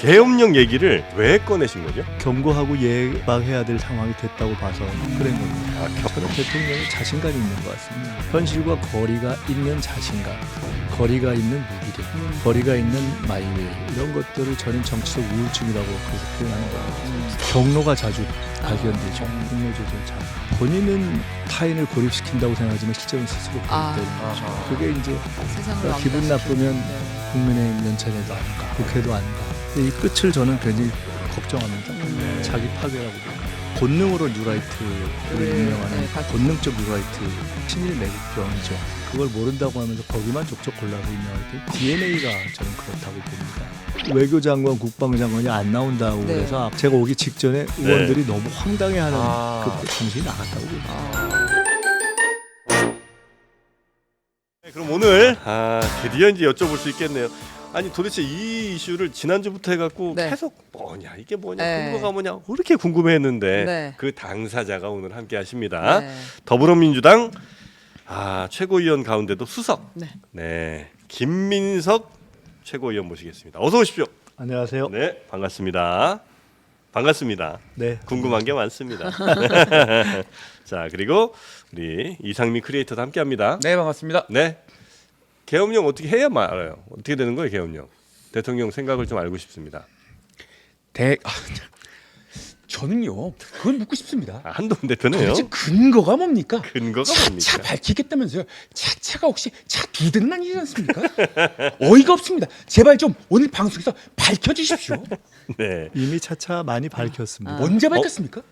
계엄령 얘기를 왜 꺼내신 거죠? 경고하고 예방해야 될 상황이 됐다고 봐서 그런 겁니다. 아, 저는 대통령이 자신감이 있는 것 같습니다. 현실과 거리가 있는 자신감, 거리가 있는 무기력, 거리가 있는 마이웨이 이런 것들을 저는 정치적 우울증이라고 그래서 표현하는 겁니다. 경로가 자주 발견되죠. 경로 조절 잘. 본인은 타인을 고립시킨다고 생각하지만 실제로는 스스로 고립되는 거죠. 그게 이제 기분 나쁘면 국민의힘 연찬에도 안 가, 국회도 안 가. 이 끝을 저는 굉장히 걱정합니다. 자기 파괴라고 봅니다. 본능으로 뉴라이트를 유명하는 본능적 뉴라이트 친일 매국병이죠. 그걸 모른다고 하면서 거기만 족족 골라서 유명할 때 DNA가 저는 그렇다고 봅니다. 외교장관, 국방장관이 안 나온다고 그래서 제가 오기 직전에 의원들이 너무 황당해하는 그 정신이 나갔다고 봅니다. 네, 그럼 오늘 드디어 이제 여쭤볼 수 있겠네요. 아니 도대체 이 이슈를 지난주부터 해갖고 계속 뭐냐 이게 뭐냐 근거가 뭐냐 그렇게 궁금해했는데 그 당사자가 오늘 함께하십니다. 더불어민주당 최고위원 가운데도 수석 김민석 최고위원 모시겠습니다. 어서 오십시오. 안녕하세요. 네, 반갑습니다. 반갑습니다. 네, 궁금한 게 많습니다. 자, 그리고 우리 이상민 크리에이터도 함께합니다. 네, 반갑습니다. 네. 계엄령 어떻게 해야 알아요? 어떻게 되는 거예요, 계엄령? 대통령 생각을 좀 알고 싶습니다. 저는요, 그건 묻고 싶습니다. 한동훈 대표는요. 도대체 근거가 뭡니까? 근거가 차차 뭡니까? 밝히겠다면서요. 차차가 혹시 차 두 대는 아니지 않습니까? 어이가 없습니다. 제발 좀 오늘 방송에서 밝혀주십시오. 네. 이미 차차 많이 밝혔습니다. 언제 밝혔습니까?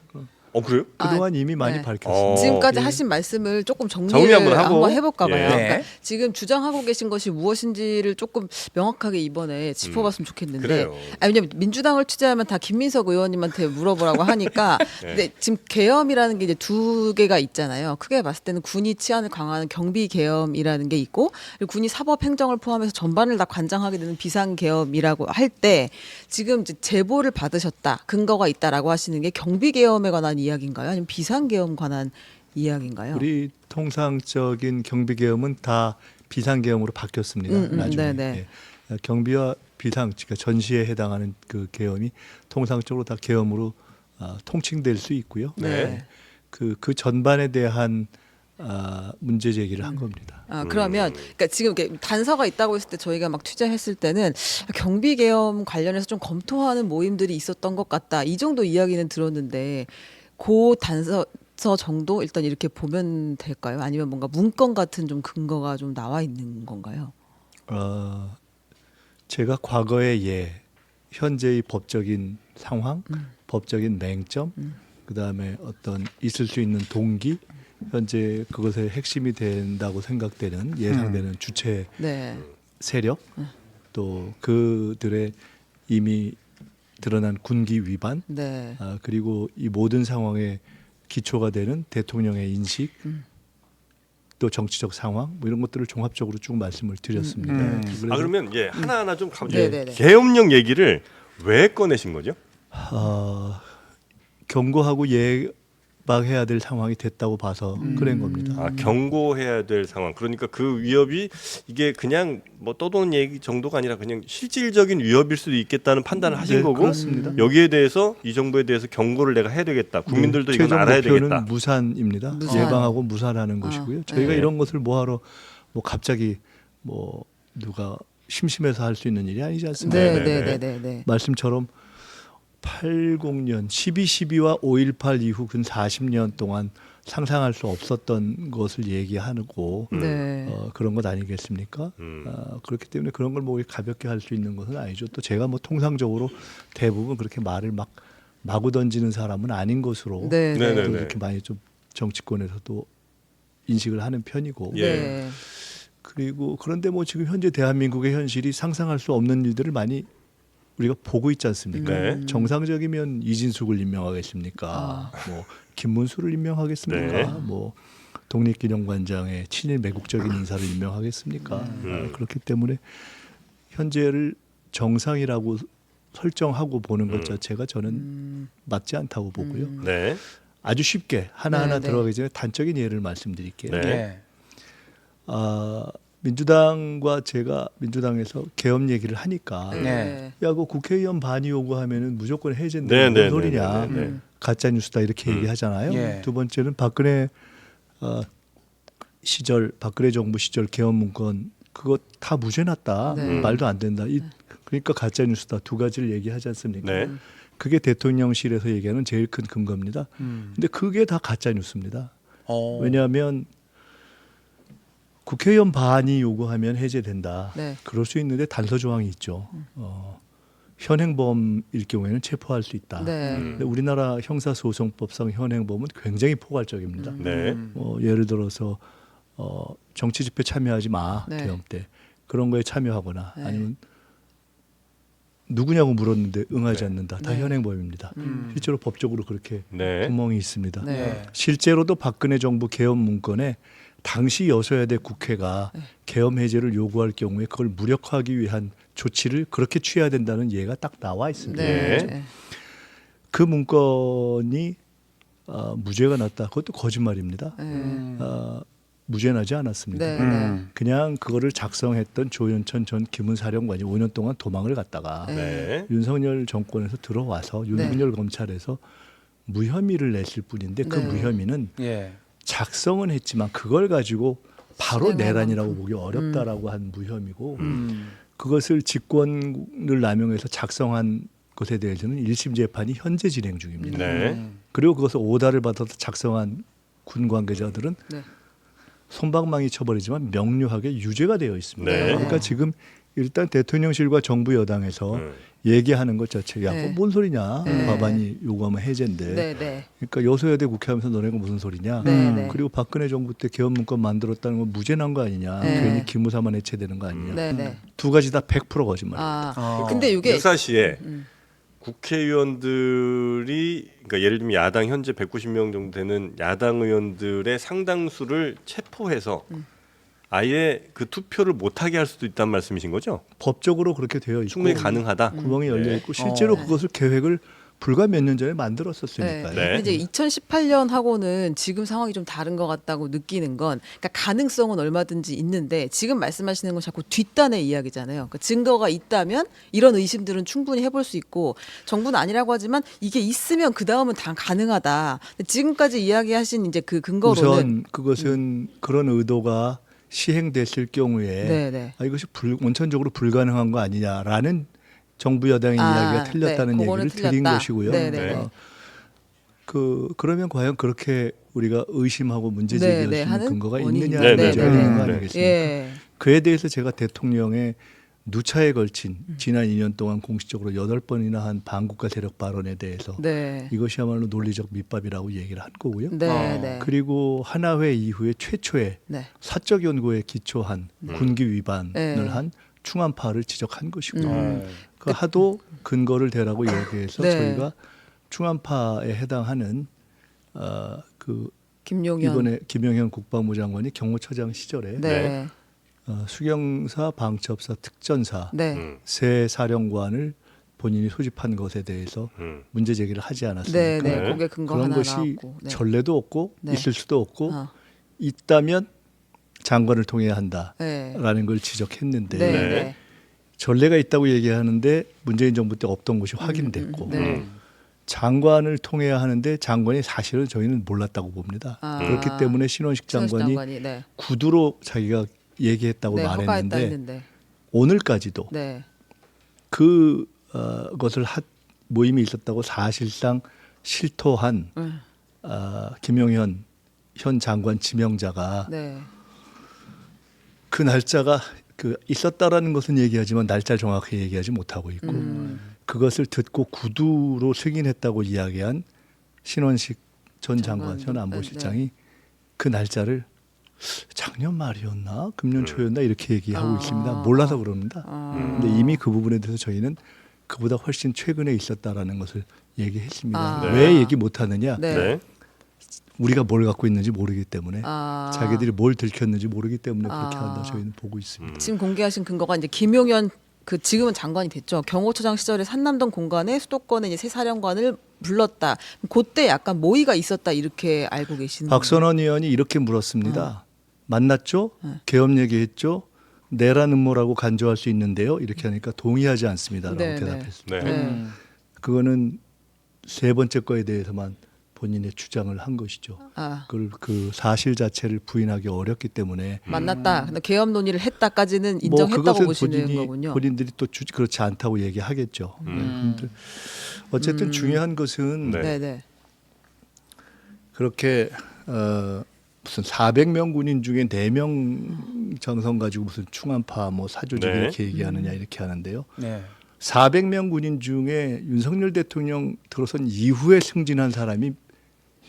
그래요? 그동안 이미 많이 밝혔습니다. 지금까지 예. 하신 말씀을 조금 정리 정리를 한번 하고. 한번 해볼까 봐요. 예. 그러니까 지금 주장하고 계신 것이 무엇인지를 조금 명확하게 이번에 짚어봤으면 좋겠는데 그래요. 왜냐하면 민주당을 취재하면 다 김민석 의원님한테 물어보라고 하니까 근데 지금 계엄이라는 게 이제 두 개가 있잖아요. 크게 봤을 때는 군이 치안을 강화하는 경비 계엄이라는 게 있고 그리고 군이 사법 행정을 포함해서 전반을 다 관장하게 되는 비상 계엄이라고 할 때 지금 이제 제보를 받으셨다 근거가 있다라고 하시는 게 경비 계엄에 관한 이야기인가요? 아니면 비상계엄 관한 이야기인가요? 우리 통상적인 경비계엄은 다 비상계엄으로 바뀌었습니다. 나중에 네네. 예. 경비와 비상, 그러니까 전시에 해당하는 그 계엄이 통상적으로 다 계엄으로 통칭될 수 있고요. 네. 그 전반에 대한 문제 제기를 한 겁니다. 그러면 그러니까 지금 이렇게 단서가 있다고 했을 때 저희가 막 취재했을 때는 경비계엄 관련해서 좀 검토하는 모임들이 있었던 것 같다. 이 정도 이야기는 들었는데 그 단서 정도 일단 이렇게 보면 될까요? 아니면 뭔가 문건 같은 좀 근거가 좀 나와 있는 건가요? 제가 과거의 현재의 법적인 상황, 법적인 맹점, 그다음에 어떤 있을 수 있는 동기, 현재 그것의 핵심이 된다고 생각되는 예상되는 주체 세력, 또 그들의 이미 드러난 군기 위반, 그리고 이 모든 상황의 기초가 되는 대통령의 인식, 또 정치적 상황, 뭐 이런 것들을 종합적으로 쭉 말씀을 드렸습니다. 그러면 하나하나 좀 가보죠. 계엄령 얘기를 왜 꺼내신 거죠? 경고하고 예방해야 될 상황이 됐다고 봐서 그런 겁니다. 경고해야 될 상황. 그러니까 그 위협이 이게 그냥 뭐 떠도는 얘기 정도가 아니라 그냥 실질적인 위협일 수도 있겠다는 판단을 하신 거고 그렇습니다. 여기에 대해서 이 정부에 대해서 경고를 내가 해야 되겠다. 국민들도 이건 최종 알아야 목표는 되겠다. 무산입니다. 무산. 예방하고 무산하는 것이고요. 저희가 이런 것을 뭐하러 갑자기 누가 심심해서 할 수 있는 일이 아니지 않습니까? 네. 말씀처럼 80년 12.12와 5.18 이후 근 40년 동안 상상할 수 없었던 것을 얘기하고 그런 것 아니겠습니까? 그렇기 때문에 그런 걸 가볍게 할 수 있는 것은 아니죠. 또 제가 통상적으로 대부분 그렇게 말을 마구 던지는 사람은 아닌 것으로 또 이렇게 많이 좀 정치권에서도 인식을 하는 편이고 그리고 그런데 지금 현재 대한민국의 현실이 상상할 수 없는 일들을 많이 우리가 보고 있지 않습니까? 정상적이면 이진숙을 임명하겠습니까? 김문수를 임명하겠습니까? 독립기념관장의 친일 매국적인 인사를 임명하겠습니까? 그렇기 때문에 현재를 정상이라고 설정하고 보는 것 자체가 저는 맞지 않다고 보고요. 아주 쉽게 하나하나 들어가기 전에 단적인 예를 말씀드릴게요. 민주당과 제가 민주당에서 계엄 얘기를 하니까 네. 야, 그 국회의원 반이 요구하면은 무조건 해제인데 네, 무슨 네, 소리냐. 네, 네, 네. 가짜 뉴스다 이렇게 얘기하잖아요. 예. 두 번째는 박근혜 시절 박근혜 정부 시절 계엄 문건 그거 다 무죄 났다. 네. 말도 안 된다. 그러니까 가짜 뉴스다. 두 가지를 얘기하지 않습니까? 네. 그게 대통령실에서 얘기하는 제일 큰 근거입니다. 근데 그게 다 가짜 뉴스입니다. 왜냐하면 국회의원 반이 요구하면 해제된다. 네. 그럴 수 있는데 단서 조항이 있죠. 현행범일 경우에는 체포할 수 있다. 네. 근데 우리나라 형사소송법상 현행범은 굉장히 포괄적입니다. 네. 예를 들어서 정치 집회 참여하지 마. 네. 계엄 때 그런 거에 참여하거나 네. 아니면 누구냐고 물었는데 응하지 네. 않는다. 다 네. 현행범입니다. 실제로 법적으로 그렇게 네. 구멍이 있습니다. 네. 실제로도 박근혜 정부 계엄 문건에 당시 여소야대 국회가 계엄 해제를 요구할 경우에 그걸 무력화하기 위한 조치를 그렇게 취해야 된다는 예가 딱 나와 있습니다. 네. 그 문건이 무죄가 났다. 그것도 거짓말입니다. 무죄 나지 않았습니다. 네. 네. 그냥 그거를 작성했던 조윤천 전 기문사령관이 5년 동안 도망을 갔다가 네. 윤석열 정권에서 들어와서 윤석열 검찰에서 무혐의를 냈을 뿐인데 그 네. 무혐의는 예. 작성은 했지만 그걸 가지고 바로 실행할 내란이라고 만큼. 보기 어렵다라고 한 무혐의고 그것을 직권을 남용해서 작성한 것에 대해서는 1심 재판이 현재 진행 중입니다. 네. 그리고 그것을 오다를 받아서 작성한 군 관계자들은 네. 솜방망이 쳐버리지만 명료하게 유죄가 되어 있습니다. 네. 그러니까 지금 일단 대통령실과 정부 여당에서 얘기하는 것 자체가 네. 뭔 소리냐. 네. 과반이 요구하면 해제인데. 네. 네. 그러니까 여소야대 국회하면서 너네가 무슨 소리냐. 네. 네. 그리고 박근혜 정부 때 계엄 문건 만들었다는 건 무죄 난 거 아니냐. 네. 괜히 기무사만 해체되는 거 아니냐. 네. 네. 두 가지 다 100% 거짓말이에요. 근데 이게 유사시에 국회의원들이 그러니까 예를 들면 야당 현재 190명 정도 되는 야당 의원들의 상당수를 체포해서 아예 그 투표를 못하게 할 수도 있다는 말씀이신 거죠? 법적으로 그렇게 되어 있고 충분히 가능하다. 구멍이 열려 네. 있고 실제로 그것을 계획을 불과 몇 년 전에 만들었었으니까요. 네. 근데 이제 2018년하고는 지금 상황이 좀 다른 것 같다고 느끼는 건 그러니까 가능성은 얼마든지 있는데 지금 말씀하시는 건 자꾸 뒷단의 이야기잖아요. 그러니까 증거가 있다면 이런 의심들은 충분히 해볼 수 있고 정부는 아니라고 하지만 이게 있으면 그 다음은 다 가능하다. 근데 지금까지 이야기하신 이제 그 근거로는 우선 그것은 그런 의도가 시행됐을 경우에 네네. 이것이 원천적으로 불가능한 거 아니냐라는 정부 여당의 이야기가 틀렸다는 네, 얘기를 그거는 드린 틀렸다. 것이고요. 네네. 그러면 과연 그렇게 우리가 의심하고 문제 네, 제기할 네, 수 있는 하는 근거가 원인이- 있느냐를 네, 문제가 네, 되는 거 네. 아니겠습니까? 예. 그에 대해서 제가 대통령의 누차에 걸친 지난 2년 동안 공식적으로 8번이나 한 반국가 세력 발언에 대해서 네. 이것이야말로 논리적 밑밥이라고 얘기를 한 거고요. 네. 네. 그리고 하나회 이후에 최초의 네. 사적 연구에 기초한 군기 위반을 네. 한 충암파를 지적한 것이고요. 어. 그 하도 근거를 대라고 얘기해서 네. 저희가 충암파에 해당하는 그 김용현. 이번에 김영현 국방부 장관이 경호처장 시절에 네. 수경사, 방첩사, 특전사 네. 세 사령관을 본인이 소집한 것에 대해서 문제 제기를 하지 않았습니까? 네. 네. 네. 그게 근거 그런 하나 것이 나왔고. 네. 전례도 없고 네. 있을 수도 없고 어. 있다면 장관을 통해야 한다라는 네. 걸 지적했는데 네. 네. 네. 전례가 있다고 얘기하는데 문재인 정부 때 없던 것이 확인됐고 네. 장관을 통해야 하는데 장관이 사실은 저희는 몰랐다고 봅니다. 아. 그렇기 때문에 신원식 장관이 네. 구두로 자기가 얘기했다고 네, 허가했다 말했는데 했는데. 오늘까지도 네. 그 것을 모임이 있었다고 사실상 실토한 김용현 현 장관 지명자가 네. 그 날짜가 있었다라는 것은 얘기하지만 날짜 정확히 얘기하지 못하고 있고 그것을 듣고 구두로 승인했다고 이야기한 신원식 전 장관 현 안보실장이 그 날짜를 작년 말이었나 금년 초였나 이렇게 얘기하고 있습니다. 몰라서 그럽니다. 근데 이미 그 부분에 대해서 저희는 그보다 훨씬 최근에 있었다라는 것을 얘기했습니다. 네. 왜 얘기 못하느냐? 네. 네. 우리가 뭘 갖고 있는지 모르기 때문에 자기들이 뭘 들켰는지 모르기 때문에 그렇게 한다 저희는 보고 있습니다. 지금 공개하신 근거가 이제 김용현 그 지금은 장관이 됐죠. 경호처장 시절에 산남동 공간에 수도권에 이제 새 사령관을 불렀다. 그때 약간 모의가 있었다 이렇게 알고 계시는 박선원 의원이 이렇게 물었습니다. 만났죠? 계엄 얘기했죠? 내란 음모라고 간주할 수 있는데요. 이렇게 하니까 동의하지 않습니다라고 네, 대답했습니다. 네. 그거는 세 번째 거에 대해서만 본인의 주장을 한 것이죠. 그걸 그 사실 자체를 부인하기 어렵기 때문에 만났다. 근데 계엄 논의를 했다까지는 인정했다고 그것은 보시는 거군요. 본인들이 또 그렇지 않다고 얘기하겠죠. 근데 어쨌든 중요한 것은 네. 네. 그렇게 무슨 400명 군인 중에 4명 정성 가지고 무슨 충암파 뭐 사조직 네. 이렇게 얘기하느냐 이렇게 하는데요. 네. 400명 군인 중에 윤석열 대통령 들어선 이후에 승진한 사람이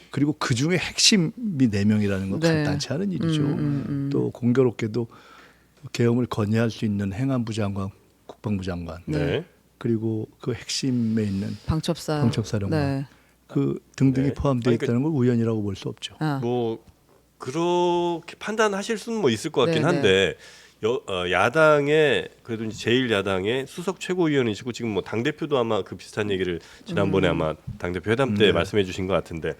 그리고 그 중에 핵심이 4명이라는 건 네. 간단치 않은 일이죠. 또 공교롭게도 계엄을 건의할 수 있는 행안부 장관, 국방부 장관, 네. 그리고 그 핵심에 있는 방첩사령관 네. 그 등등이 네. 포함되어 아니, 있다는 걸 우연이라고 볼 수 없죠. 뭐 그렇게 판단하실 수는 뭐 있을 것 같긴 네, 한데 야당의 그래도 이제 제1야당의 수석 최고위원이시고 지금 뭐 당 대표도 아마 그 비슷한 얘기를 지난번에 아마 당 대표 회담 때 말씀해 주신 것 같은데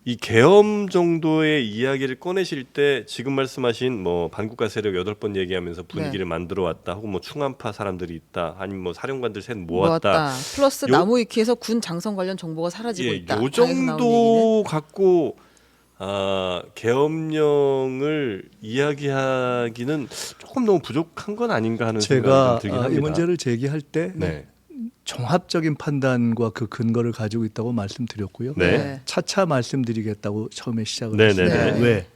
이 계엄 정도의 이야기를 꺼내실 때 지금 말씀하신 뭐 반국가 세력 8번 얘기하면서 분위기를 만들어 왔다 혹은 뭐 충암파 사람들이 있다 아니면 뭐 사령관들 셋 모았다 플러스 요- 나무 위키에서 군 장성 관련 정보가 사라지고 있다. 요 당에서 나온 얘기는. 정도 갖고 계엄령을 이야기하기는 조금 너무 부족한 건 아닌가 하는 생각이 제가 좀 들긴 합니다. 이 문제를 제기할 때 네. 종합적인 판단과 그 근거를 가지고 있다고 말씀드렸고요. 네. 차차 말씀드리겠다고 처음에 시작을 네, 했습니다. 네, 네. 왜?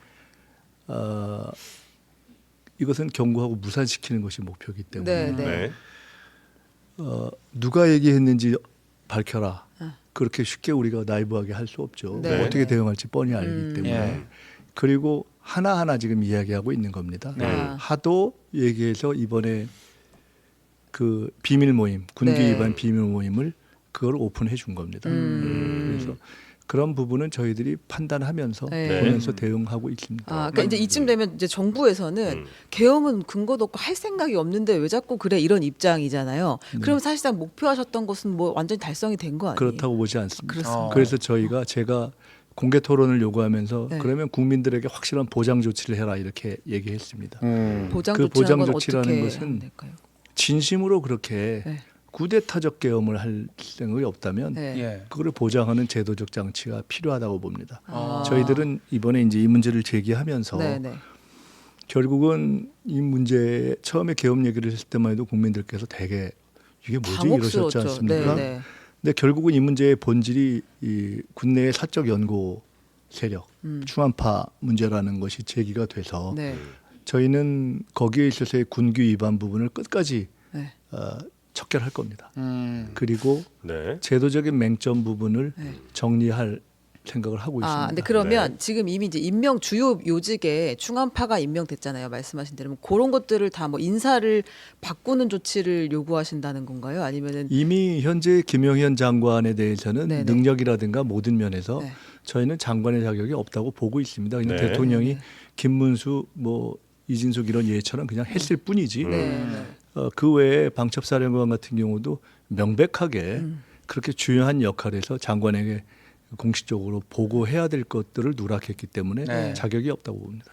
이것은 경고하고 무산시키는 것이 목표이기 때문에 네. 네. 누가 얘기했는지 밝혀라. 그렇게 쉽게 우리가 나이브하게 할 수 없죠. 네. 어떻게 대응할지 뻔히 알기 때문에. 예. 그리고 하나하나 지금 이야기하고 있는 겁니다. 네. 하도 얘기해서 이번에 그 비밀 모임, 군기 네. 위반 비밀 모임을 그걸 오픈해 준 겁니다. 그래서 그런 부분은 저희들이 판단하면서 네. 보면서 대응하고 있습니다. 그러니까 이제 이쯤 되면 이제 정부에서는 계엄은 근거도 없고 할 생각이 없는데 왜 자꾸 그래 이런 입장이잖아요. 그럼 사실상 목표하셨던 것은 뭐 완전히 달성이 된 거 아니에요? 그렇다고 보지 않습니다. 그렇습니다. 그래서 제가 공개 토론을 요구하면서 네. 그러면 국민들에게 확실한 보장 조치를 해라 이렇게 얘기했습니다. 보장 그 조치라는 보장 건 조치라는 어떻게 것은 하면 될까요? 진심으로 그렇게 네. 쿠데타적 계엄을 할 생각이 없다면 네. 예. 그거를 보장하는 제도적 장치가 필요하다고 봅니다. 아. 저희들은 이번에 이제 이 문제를 제기하면서 네네. 결국은 이 문제 처음에 계엄 얘기를 했을 때만 해도 국민들께서 되게 이게 뭐지 이러셨지 당혹스러웠죠. 않습니까? 네네. 근데 결국은 이 문제의 본질이 이 국내의 사적 연고 세력, 충암파 문제라는 것이 제기가 돼서 네. 저희는 거기에 있어서의 군규 위반 부분을 끝까지 네. 척결할 겁니다. 그리고 네. 제도적인 맹점 부분을 정리할 생각을 하고 있습니다. 근데 그러면 지금 이미 이제 임명 주요 요직에 충암파가 임명됐잖아요. 말씀하신 대로 그런 것들을 다 뭐 인사를 바꾸는 조치를 요구하신다는 건가요? 아니면은 이미 현재 김영현 장관에 대해서는 네네. 능력이라든가 모든 면에서 네. 저희는 장관의 자격이 없다고 보고 있습니다. 그냥 네. 대통령이 김문수, 뭐 이진숙 이런 예처럼 그냥 했을 뿐이지. 네. 그 외에 방첩사령관 같은 경우도 명백하게 그렇게 중요한 역할에서 장관에게 공식적으로 보고해야 될 것들을 누락했기 때문에 네. 자격이 없다고 봅니다.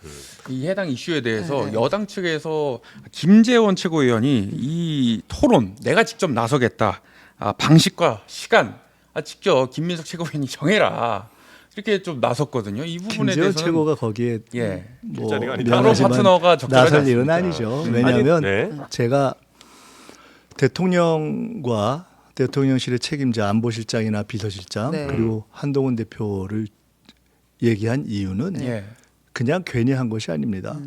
이 해당 이슈에 대해서 네. 여당 측에서 김재원 최고위원이 이 토론 내가 직접 나서겠다. 방식과 시간 직접 김민석 최고위원이 정해라. 이렇게 좀 나섰거든요. 이 부분에 김재원 대해서는 최고가 거기에 예. 뭐 자리가 아니다. 토론 미안하지만 파트너가 적절하지 나설 일은 않습니다. 아니죠. 왜냐하면 네. 제가 대통령과 대통령실의 책임자 안보실장이나 비서실장 네. 그리고 한동훈 대표를 얘기한 이유는 예. 그냥 괜히 한 것이 아닙니다.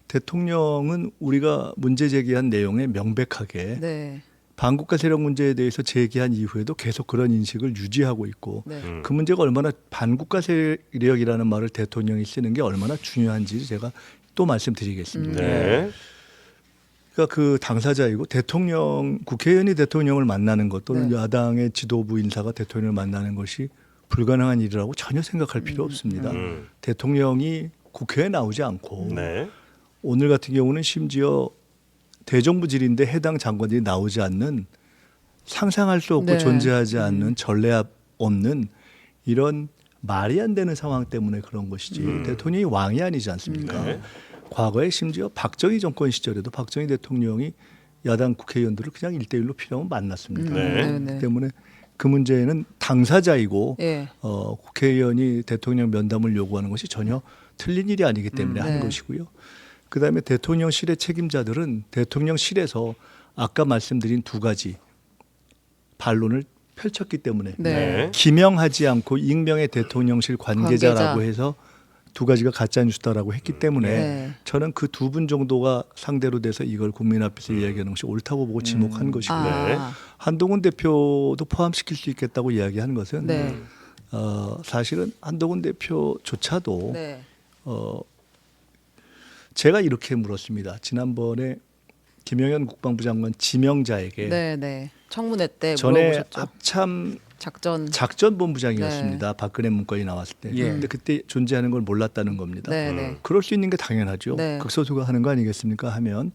대통령은 우리가 문제 제기한 내용에 명백하게 네. 반국가 세력 문제에 대해서 제기한 이후에도 계속 그런 인식을 유지하고 있고 네. 그 문제가 얼마나 반국가 세력이라는 말을 대통령이 쓰는 게 얼마나 중요한지 제가 또 말씀드리겠습니다. 네. 그러니까 그 당사자이고 국회의원이 대통령을 만나는 것 또는 네. 야당의 지도부 인사가 대통령을 만나는 것이 불가능한 일이라고 전혀 생각할 필요 없습니다. 대통령이 국회에 나오지 않고 네. 오늘 같은 경우는 심지어 대정부질인데 해당 장관들이 나오지 않는 상상할 수 없고 네. 존재하지 않는 전례 없는 이런 말이 안 되는 상황 때문에 그런 것이지 대통령이 왕이 아니지 않습니까? 네. 과거에 심지어 박정희 정권 시절에도 박정희 대통령이 야당 국회의원들을 그냥 1대1로 필요하면 만났습니다. 네. 그렇기 때문에 그 문제는 당사자이고 예. 국회의원이 대통령 면담을 요구하는 것이 전혀 틀린 일이 아니기 때문에 하는 네. 것이고요. 그다음에 대통령실의 책임자들은 대통령실에서 아까 말씀드린 두 가지 반론을 펼쳤기 때문에 네. 기명하지 않고 익명의 대통령실 관계자라고 관계자. 해서 두 가지가 가짜 뉴스다라고 했기 때문에 네. 저는 그 두 분 정도가 상대로 돼서 이걸 국민 앞에서 이야기하는 것이 옳다고 보고 지목한 것이고요. 네. 한동훈 대표도 포함시킬 수 있겠다고 이야기하는 것은 네. 사실은 한동훈 대표조차도 네. 제가 이렇게 물었습니다. 지난번에 김영현 국방부 장관 지명자에게 네. 네. 청문회 때 전에 물어보셨죠. 합참 작전. 작전본부장이었습니다. 박근혜 문건이 나왔을 때. 예. 근데 그때 존재하는 걸 몰랐다는 겁니다. 네. 네. 그럴 수 있는 게 당연하죠. 네. 극소수가 하는 거 아니겠습니까? 하면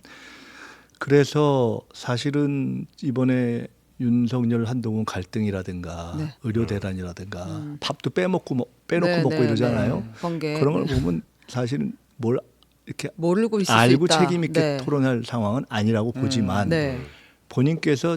그래서 사실은 이번에 윤석열 한동훈 갈등이라든가 네. 의료 대란이라든가 밥도 빼놓고 먹고 네, 이러잖아요. 네. 번개. 그런 걸 보면 사실은 뭘 이렇게 모르고 있을 알고 수 있다. 책임 있게 네. 토론할 상황은 아니라고 보지만 네. 본인께서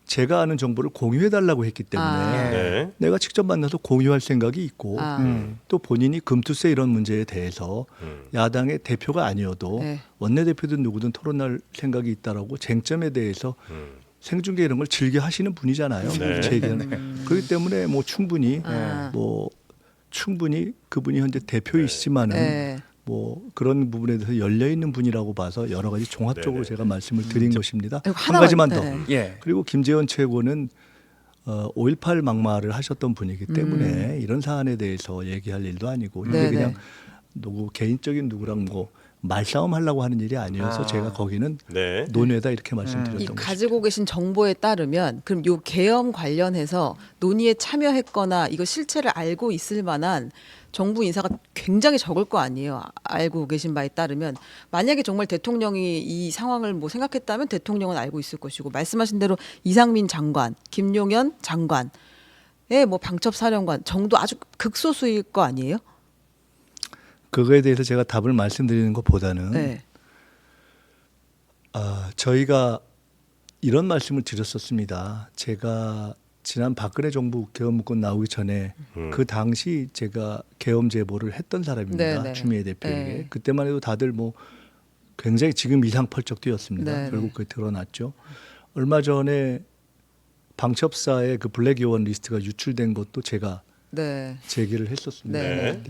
제가 아는 정보를 공유해 달라고 했기 때문에 아. 네. 내가 직접 만나서 공유할 생각이 있고 아. 또 본인이 금투세 이런 문제에 대해서 야당의 대표가 아니어도 네. 원내대표든 누구든 토론할 생각이 있다라고 쟁점에 대해서 생중계 이런 걸 즐겨 하시는 분이잖아요. 네. 제 얘기는. 그렇기 때문에 뭐 충분히 아. 그분이 현재 대표이시지만은 네. 뭐 그런 부분에 대해서 열려 있는 분이라고 봐서 여러 가지 종합적으로 네네. 제가 말씀을 드린 것입니다. 그리고 한 하나만- 가지만 더. 네. 예. 그리고 김재원 최고는 5.18 막말을 하셨던 분이기 때문에 이런 사안에 대해서 얘기할 일도 아니고 이게 네네. 그냥 누구 개인적인 누구랑 뭐 말싸움 하려고 하는 일이 아니어서 아. 제가 거기는 네. 논의다 이렇게 이 말씀드렸던 것입니다. 가지고 계신 정보에 따르면 그럼 요 계엄 관련해서 논의에 참여했거나 이거 실체를 알고 있을 만한 정부 인사가 굉장히 적을 거 아니에요. 알고 계신 바에 따르면 만약에 정말 대통령이 이 상황을 뭐 생각했다면 대통령은 알고 있을 것이고 말씀하신 대로 이상민 장관, 김용현 장관의 뭐 방첩사령관 정도 아주 극소수일 거 아니에요? 그거에 대해서 제가 답을 말씀드리는 것보다는 네. 저희가 이런 말씀을 드렸었습니다. 제가 지난 박근혜 정부 계엄 문건 나오기 전에 그 당시 제가 계엄 제보를 했던 사람입니다. 네네. 추미애 대표에게. 네. 그때만 해도 다들 뭐 굉장히 지금 이상 펄쩍 뛰었습니다. 네네. 결국 그게 드러났죠. 얼마 전에 방첩사의 그 블랙 요원 리스트가 유출된 것도 제가 네. 제기를 했었습니다. 네.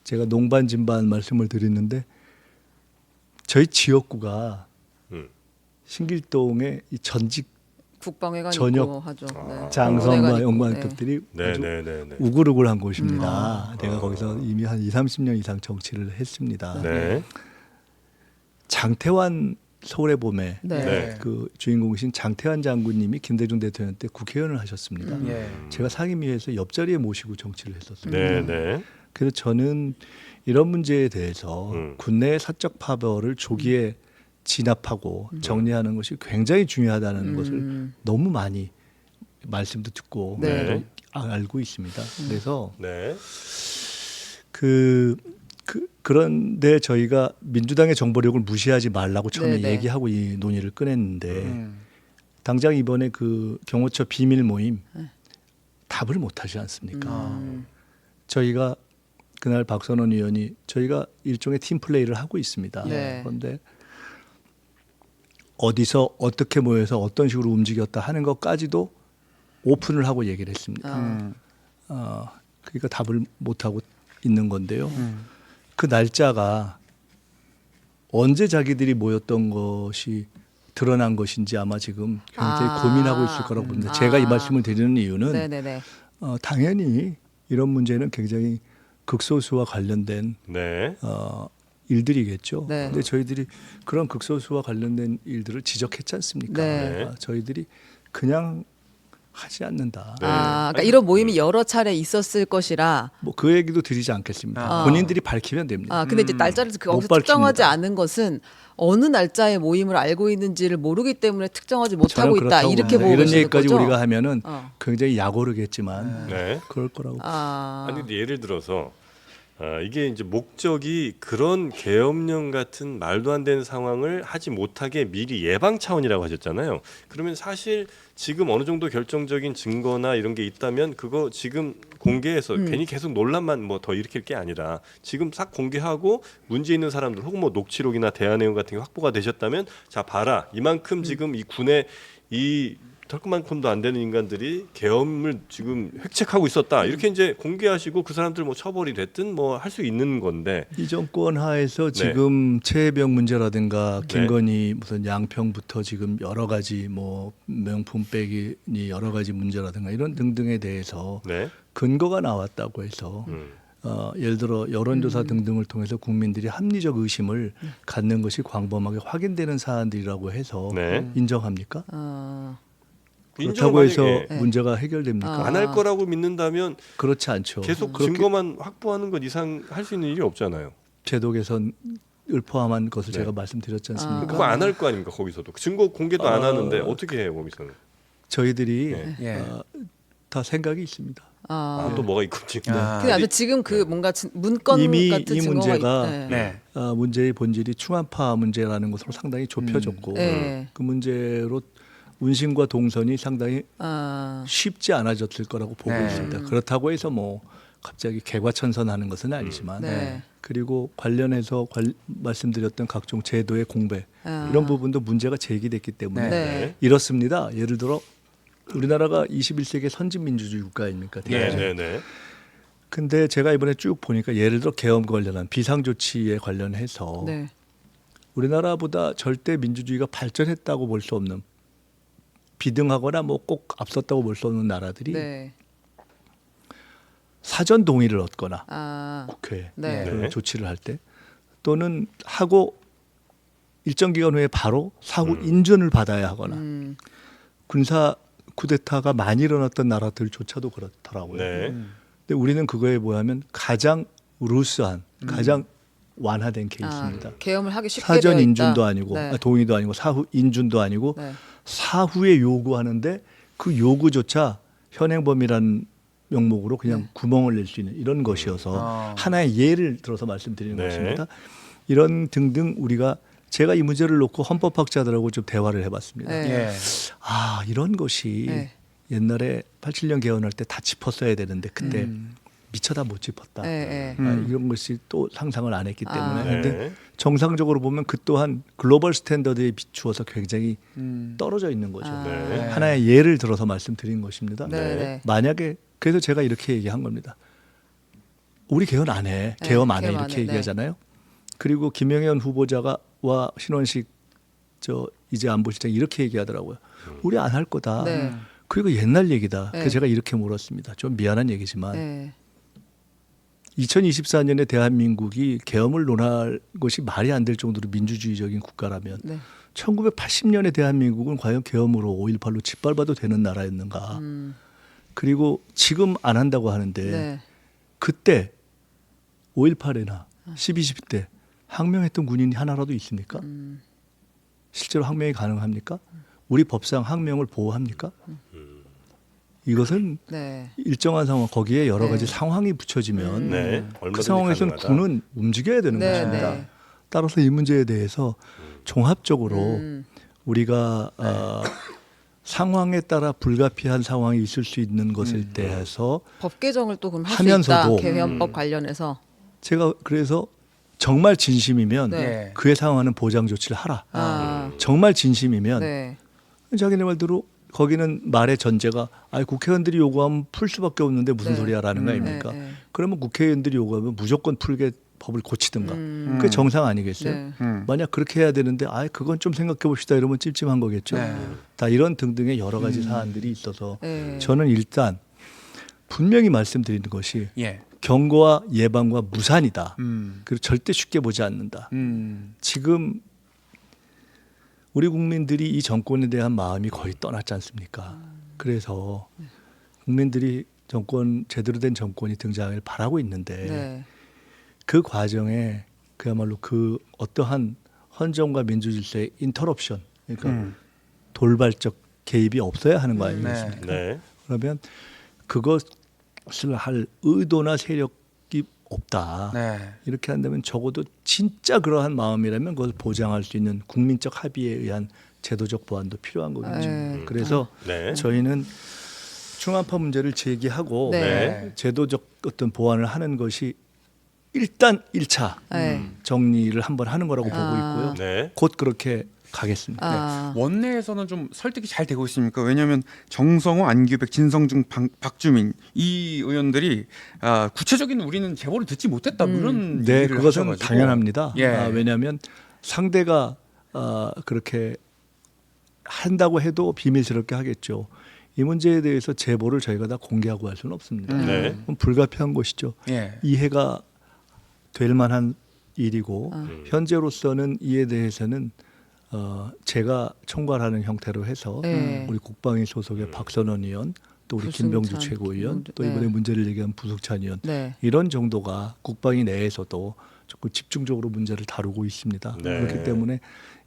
제가 농반진반 말씀을 드렸는데 저희 지역구가 신길동에 이 전직 국방회관 전역 있고 하죠. 네. 장성과 국방회관 연관급들이 네, 아주 네, 네, 네. 우글우글한 곳입니다. 내가 거기서 이미 한 20-30년 이상 정치를 했습니다. 네. 장태환 서울의 봄에 네. 네. 그 주인공이신 장태환 장군님이 김대중 대통령 때 국회의원을 하셨습니다. 예. 제가 상임위에서 옆자리에 모시고 정치를 했었습니다. 네, 네. 그래서 저는 이런 문제에 대해서 국내의 사적 파벌을 조기에 진압하고 정리하는 것이 굉장히 중요하다는 것을 너무 많이 말씀도 듣고 네. 알고 있습니다. 그래서 네. 그런데 저희가 민주당의 정보력을 무시하지 말라고 처음에 네네. 얘기하고 이 논의를 꺼냈는데 당장 이번에 그 경호처 비밀 모임 답을 못 하지 않습니까? 저희가 그날 박선원 의원이 저희가 일종의 팀플레이를 하고 있습니다. 네. 그런데 어디서 어떻게 모여서 어떤 식으로 움직였다 하는 것까지도 오픈을 하고 얘기를 했습니다. 그러니까 답을 못 하고 있는 건데요. 그 날짜가 언제 자기들이 모였던 것이 드러난 것인지 아마 지금 굉장히 고민하고 있을 거라고 봅니다. 제가 이 말씀을 드리는 이유는 네네네. 당연히 이런 문제는 굉장히 극소수와 관련된 네. 일들이겠죠. 네. 근데 저희들이 그런 극소수와 관련된 일들을 지적했지 않습니까? 네. 저희들이 그냥 하지 않는다. 네. 그러니까 이런 모임이 여러 차례 있었을 것이라. 뭐 그 얘기도 드리지 않겠습니다. 아. 본인들이 밝히면 됩니다. 근데 이제 날짜를 못 거기서 밝힙니다. 특정하지 않은 것은 어느 날짜의 모임을 알고 있는지를 모르기 때문에 특정하지 저는 못하고 있다. 그렇다고 이렇게 봅니다. 보고 이런 계시는 얘기까지 거죠? 우리가 하면은 어. 굉장히 약오르겠지만 네. 그럴 거라고. 아니 근데 예를 들어서 이게 이제 목적이 그런 계엄령 같은 말도 안 되는 상황을 하지 못하게 미리 예방 차원이라고 하셨잖아요. 그러면 사실 지금 어느 정도 결정적인 증거나 이런 게 있다면 그거 지금 공개해서 괜히 계속 논란만 뭐 더 일으킬 게 아니라 지금 싹 공개하고 문제 있는 사람들 혹은 뭐 녹취록이나 대화 내용 같은 게 확보가 되셨다면 자 봐라 이만큼 지금 이 군의 이 털끝만큼도 안 되는 인간들이 계엄을 지금 획책하고 있었다 이렇게 이제 공개하시고 그 사람들 뭐 처벌이 됐든 뭐 할 수 있는 건데 이 정권 하에서 네. 지금 최혜병 문제라든가 네. 김건희 무슨 양평부터 지금 여러 가지 뭐 명품 빼기 여러 가지 문제라든가 이런 등등에 대해서 네. 근거가 나왔다고 해서 예를 들어 여론조사 등등을 통해서 국민들이 합리적 의심을 갖는 것이 광범하게 확인되는 사안들이라고 해서 네. 인정합니까? 인정을 그렇다고 해서 만약에 문제가 해결됩니까? 안 할 거라고 믿는다면 그렇지 않죠. 계속 그렇게 증거만 확보하는 것 이상 할 수 있는 일이 없잖아요. 제도 개선을 포함한 것을 네. 제가 말씀드렸지 않습니까? 그거 안 할 거 아닙니까 거기서도 증거 공개도 안 하는데 어떻게 해요 거기서는? 저희들이 네. 예. 다 생각이 있습니다. 또 뭐가 있군지. 근데 아주 지금 그 뭔가 문건 이미 같은 이 증거가 문제가 네. 네. 문제의 본질이 충암파 문제라는 것으로 상당히 좁혀졌고 네. 그 문제로 운신과 동선이 상당히 아, 쉽지 않아졌을 거라고 보고 네. 있습니다. 그렇다고 해서 뭐 갑자기 개과천선하는 것은 아니지만 네. 그리고 관련해서 말씀드렸던 각종 제도의 공백 아. 이런 부분도 문제가 제기됐기 때문에 네. 이렇습니다. 예를 들어 우리나라가 21세기 선진 민주주의 국가입니까? 네. 네네. 근데 제가 이번에 쭉 보니까 예를 들어 계엄 관련한 비상조치에 관련해서 네. 우리나라보다 절대 민주주의가 발전했다고 볼 수 없는 비등하거나 뭐 꼭 앞섰다고 볼 수 없는 나라들이 네. 사전 동의를 얻거나 아, 국회에 네. 그 네. 조치를 할 때 또는 하고 일정 기간 후에 바로 사후 인준을 받아야 하거나 군사 쿠데타가 많이 일어났던 나라들조차도 그렇더라고요. 네. 근데 우리는 그거에 뭐하면 가장 루스한 가장 완화된 케이스입니다. 계엄을 하기 쉽게 사전 되어 인준도 있다. 아니고 네. 동의도 아니고 사후 인준도 아니고 네. 사후에 요구하는데 그 요구조차 현행범이라는 명목으로 그냥 구멍을 낼 수 있는 이런 것이어서 하나의 예를 들어서 말씀드리는 네. 것입니다. 이런 등등 우리가 제가 이 문제를 놓고 헌법학자들하고 좀 대화를 해봤습니다. 네. 예. 아 이런 것이 네. 옛날에 87년 개헌할 때 다 짚었어야 되는데 그때 미처 다 못 짚었다. 네. 이런 것이 또 상상을 안 했기 때문에 네. 근데 정상적으로 보면 그 또한 글로벌 스탠더드에 비추어서 굉장히 떨어져 있는 거죠. 네. 하나의 예를 들어서 말씀드린 것입니다. 네. 네. 만약에 그래서 제가 이렇게 얘기한 겁니다. 우리 개헌 안 해. 네, 개헌 안 해. 개헌 안 이렇게 해. 얘기하잖아요. 그리고 김영현 후보자와 신원식 이제 안보실장 이렇게 얘기하더라고요. 우리 안 할 거다. 네. 그리고 옛날 얘기다. 네. 그래서 제가 이렇게 물었습니다. 좀 미안한 얘기지만 네. 2024년에 대한민국이 계엄을 논할 것이 말이 안 될 정도로 민주주의적인 국가라면 네. 1980년에 대한민국은 과연 계엄으로 5.18로 짓밟아도 되는 나라였는가. 그리고 지금 안 한다고 하는데 네. 그때 5.18에나 12.12 때 항명했던 군인이 하나라도 있습니까? 실제로 항명이 가능합니까? 우리 법상 항명을 보호합니까? 이것은 네. 일정한 상황 거기에 여러 네. 가지 상황이 붙여지면 네. 그 얼마든지 상황에서는 가능하다. 군은 움직여야 되는 네, 것입니다. 네. 따라서 이 문제에 대해서 종합적으로 우리가 상황에 따라 불가피한 상황이 있을 수 있는 것을 대해서 법 개정을 또 그럼 할 수 있다. 하면서도 계엄법 관련해서. 제가 그래서 정말 진심이면 네. 그에 상응하는 보장 조치를 하라. 아, 정말 진심이면 네. 자기네 말대로 거기는 말의 전제가 국회의원들이 요구하면 풀 수밖에 없는데 무슨 네. 소리야라는 거 아닙니까? 네, 네. 그러면 국회의원들이 요구하면 무조건 풀게 법을 고치든가. 그게 정상 아니겠어요? 네. 만약 그렇게 해야 되는데 그건 좀 생각해 봅시다 이러면 찝찝한 거겠죠. 네. 다 이런 등등의 여러 가지 사안들이 있어서 네. 저는 일단 분명히 말씀드리는 것이 예. 경고와 예방과 무산이다. 음. 그리고 절대 쉽게 보지 않는다. 음. 지금 우리 국민들이 이 정권에 대한 마음이 거의 떠났지 않습니까? 그래서 국민들이 제대로 된 정권이 등장을 바라고 있는데 네. 그 과정에 그야말로 그 어떠한 헌정과 민주질서의 인터럽션, 그러니까 돌발적 개입이 없어야 하는 거 아니겠습니까? 네. 그러면 그것을 할 의도나 세력이 없다. 네. 이렇게 한다면 적어도 진짜 그러한 마음이라면 그것을 보장할 수 있는 국민적 합의에 의한 제도적 보완도 필요한 거겠죠. 그래서 네. 저희는 충암파 문제를 제기하고 네. 제도적 어떤 보완을 하는 것이 일단 1차 정리를 한번 하는 거라고 보고 있고요. 네. 곧 그렇게 가겠습니다. 원내에서는 좀 설득이 잘 되고 있습니까? 왜냐하면 정성호, 안규백, 진성중, 박주민 이 의원들이 구체적인 우리는 제보를 듣지 못했다 뭐 이런 네, 얘기를 그것은 하셔가지고. 당연합니다. 예. 왜냐하면 상대가 그렇게 한다고 해도 비밀스럽게 하겠죠. 이 문제에 대해서 제보를 저희가 다 공개하고 할 수는 없습니다. 네. 그건 불가피한 것이죠. 예. 이해가 될 만한 일이고 현재로서는 이에 대해서는 제가 총괄하는 형태로 해서 우리 국방위 소속의 박선원 의원 또 우리 김병주 부승찬, 최고위원 또 네. 이번에 문제를 얘기한 부석찬 의원 네. 이런 정도가 국방위 내에서도 조금 집중적으로 문제를 다루고 있습니다. 네. 그렇기 때문에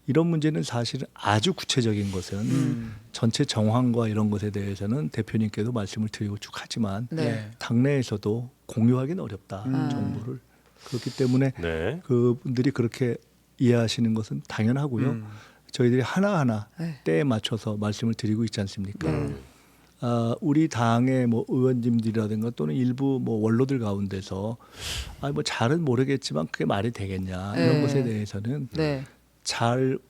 이런 문제는 사실은 아주 구체적인 것은 전체 정황과 이런 것에 대해서는 대표님께도 말씀을 드리고 쭉 하지만 네. 당내에서도 공유하기는 어렵다 정보를. 그렇기 때문에 네. 그분들이 그렇게 이해하시는 것은 당연하고요. 저희들이 하나하나 네. 때에 맞춰서 말씀을 드리고 있지 않습니까? 우리 당의 뭐 의원님들이라든가 또는 일부 뭐 원로들 가운데서 뭐 잘은 모르겠지만 그게 말이 되겠냐 이런 네. 것에 대해서는 네. 잘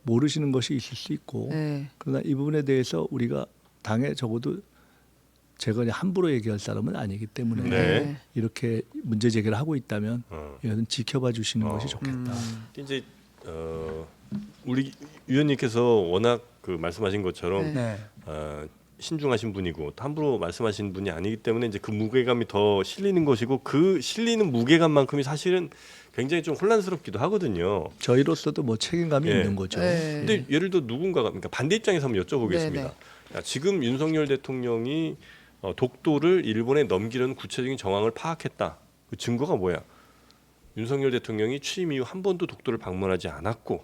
모르시는 것이 있을 수 있고 네. 그러나 이 부분에 대해서 우리가 당에 적어도 제가 그냥 함부로 얘기할 사람은 아니기 때문에 네. 이렇게 문제 제기를 하고 있다면 이것은 지켜봐 주시는 것이 어. 좋겠다. 이제 우리 위원님께서 워낙 그 말씀하신 것처럼 네. 신중하신 분이고 함부로 말씀하신 분이 아니기 때문에 이제 그 무게감이 더 실리는 것이고 그 실리는 무게감만큼이 사실은 굉장히 좀 혼란스럽기도 하거든요. 저희로서도 뭐 책임감이 예. 있는 거죠. 네. 근데 예를 들어 누군가가 그러니까 반대 입장에서 한번 여쭤보겠습니다. 네, 야, 지금 윤석열 대통령이 독도를 일본에 넘기려는 구체적인 정황을 파악했다. 그 증거가 뭐야? 윤석열 대통령이 취임 이후 한 번도 독도를 방문하지 않았고,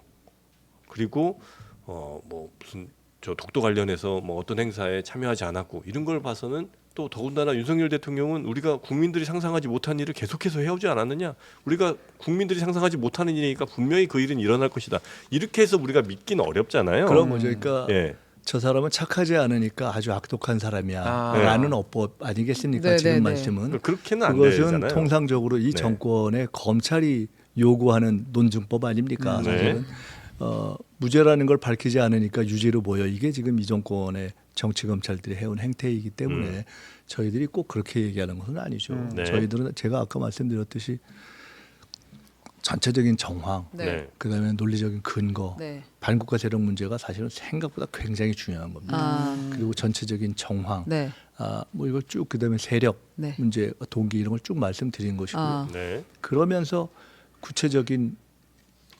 그리고 뭐 무슨 저 독도 관련해서 뭐 어떤 행사에 참여하지 않았고 이런 걸 봐서는 또 더군다나 윤석열 대통령은 우리가 국민들이 상상하지 못한 일을 계속해서 해오지 않았느냐? 우리가 국민들이 상상하지 못하는 일이니까 분명히 그 일은 일어날 것이다. 이렇게 해서 우리가 믿기는 어렵잖아요. 그런 거죠. 그러니까 예. 저 사람은 착하지 않으니까 아주 악독한 사람이야. 아. 라는 어법 아니겠습니까? 네, 지금 네, 네. 말씀은. 그렇게는 안 그것은 되잖아요. 통상적으로 이 네. 정권의 검찰이 요구하는 논증법 아닙니까? 네. 사실은 무죄라는 걸 밝히지 않으니까 유죄로 보여. 이게 지금 이 정권의 정치 검찰들이 해온 행태이기 때문에 저희들이 꼭 그렇게 얘기하는 것은 아니죠. 네. 저희들은 제가 아까 말씀드렸듯이 전체적인 정황, 네. 그다음에 논리적인 근거, 네. 반국가 세력 문제가 사실은 생각보다 굉장히 중요한 겁니다. 그리고 전체적인 정황, 네. 뭐 이걸 쭉 그다음에 세력 네. 문제, 동기 이런 걸 쭉 말씀드린 것이고요. 네. 그러면서 구체적인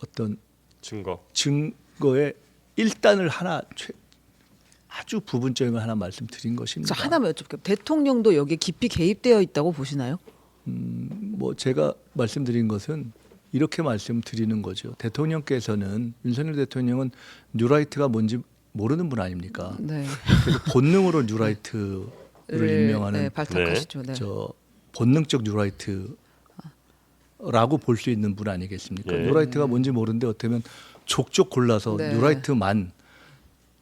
어떤 증거. 증거의 일단을 하나 아주 부분적인 걸 하나 말씀드린 것입니다. 그래서 하나만 여쭤볼게요. 대통령도 여기에 깊이 개입되어 있다고 보시나요? 뭐 제가 말씀드린 것은 이렇게 말씀드리는 거죠. 대통령께서는 윤석열 대통령은 뉴라이트가 뭔지 모르는 분 아닙니까? 네. 그래서 본능으로 뉴라이트를 임명하는 네, 발탁하시죠. 네. 저 본능적 뉴라이트라고 볼 수 있는 분 아니겠습니까? 예. 뉴라이트가 뭔지 모르는데 어쩌면 족족 골라서 네. 뉴라이트만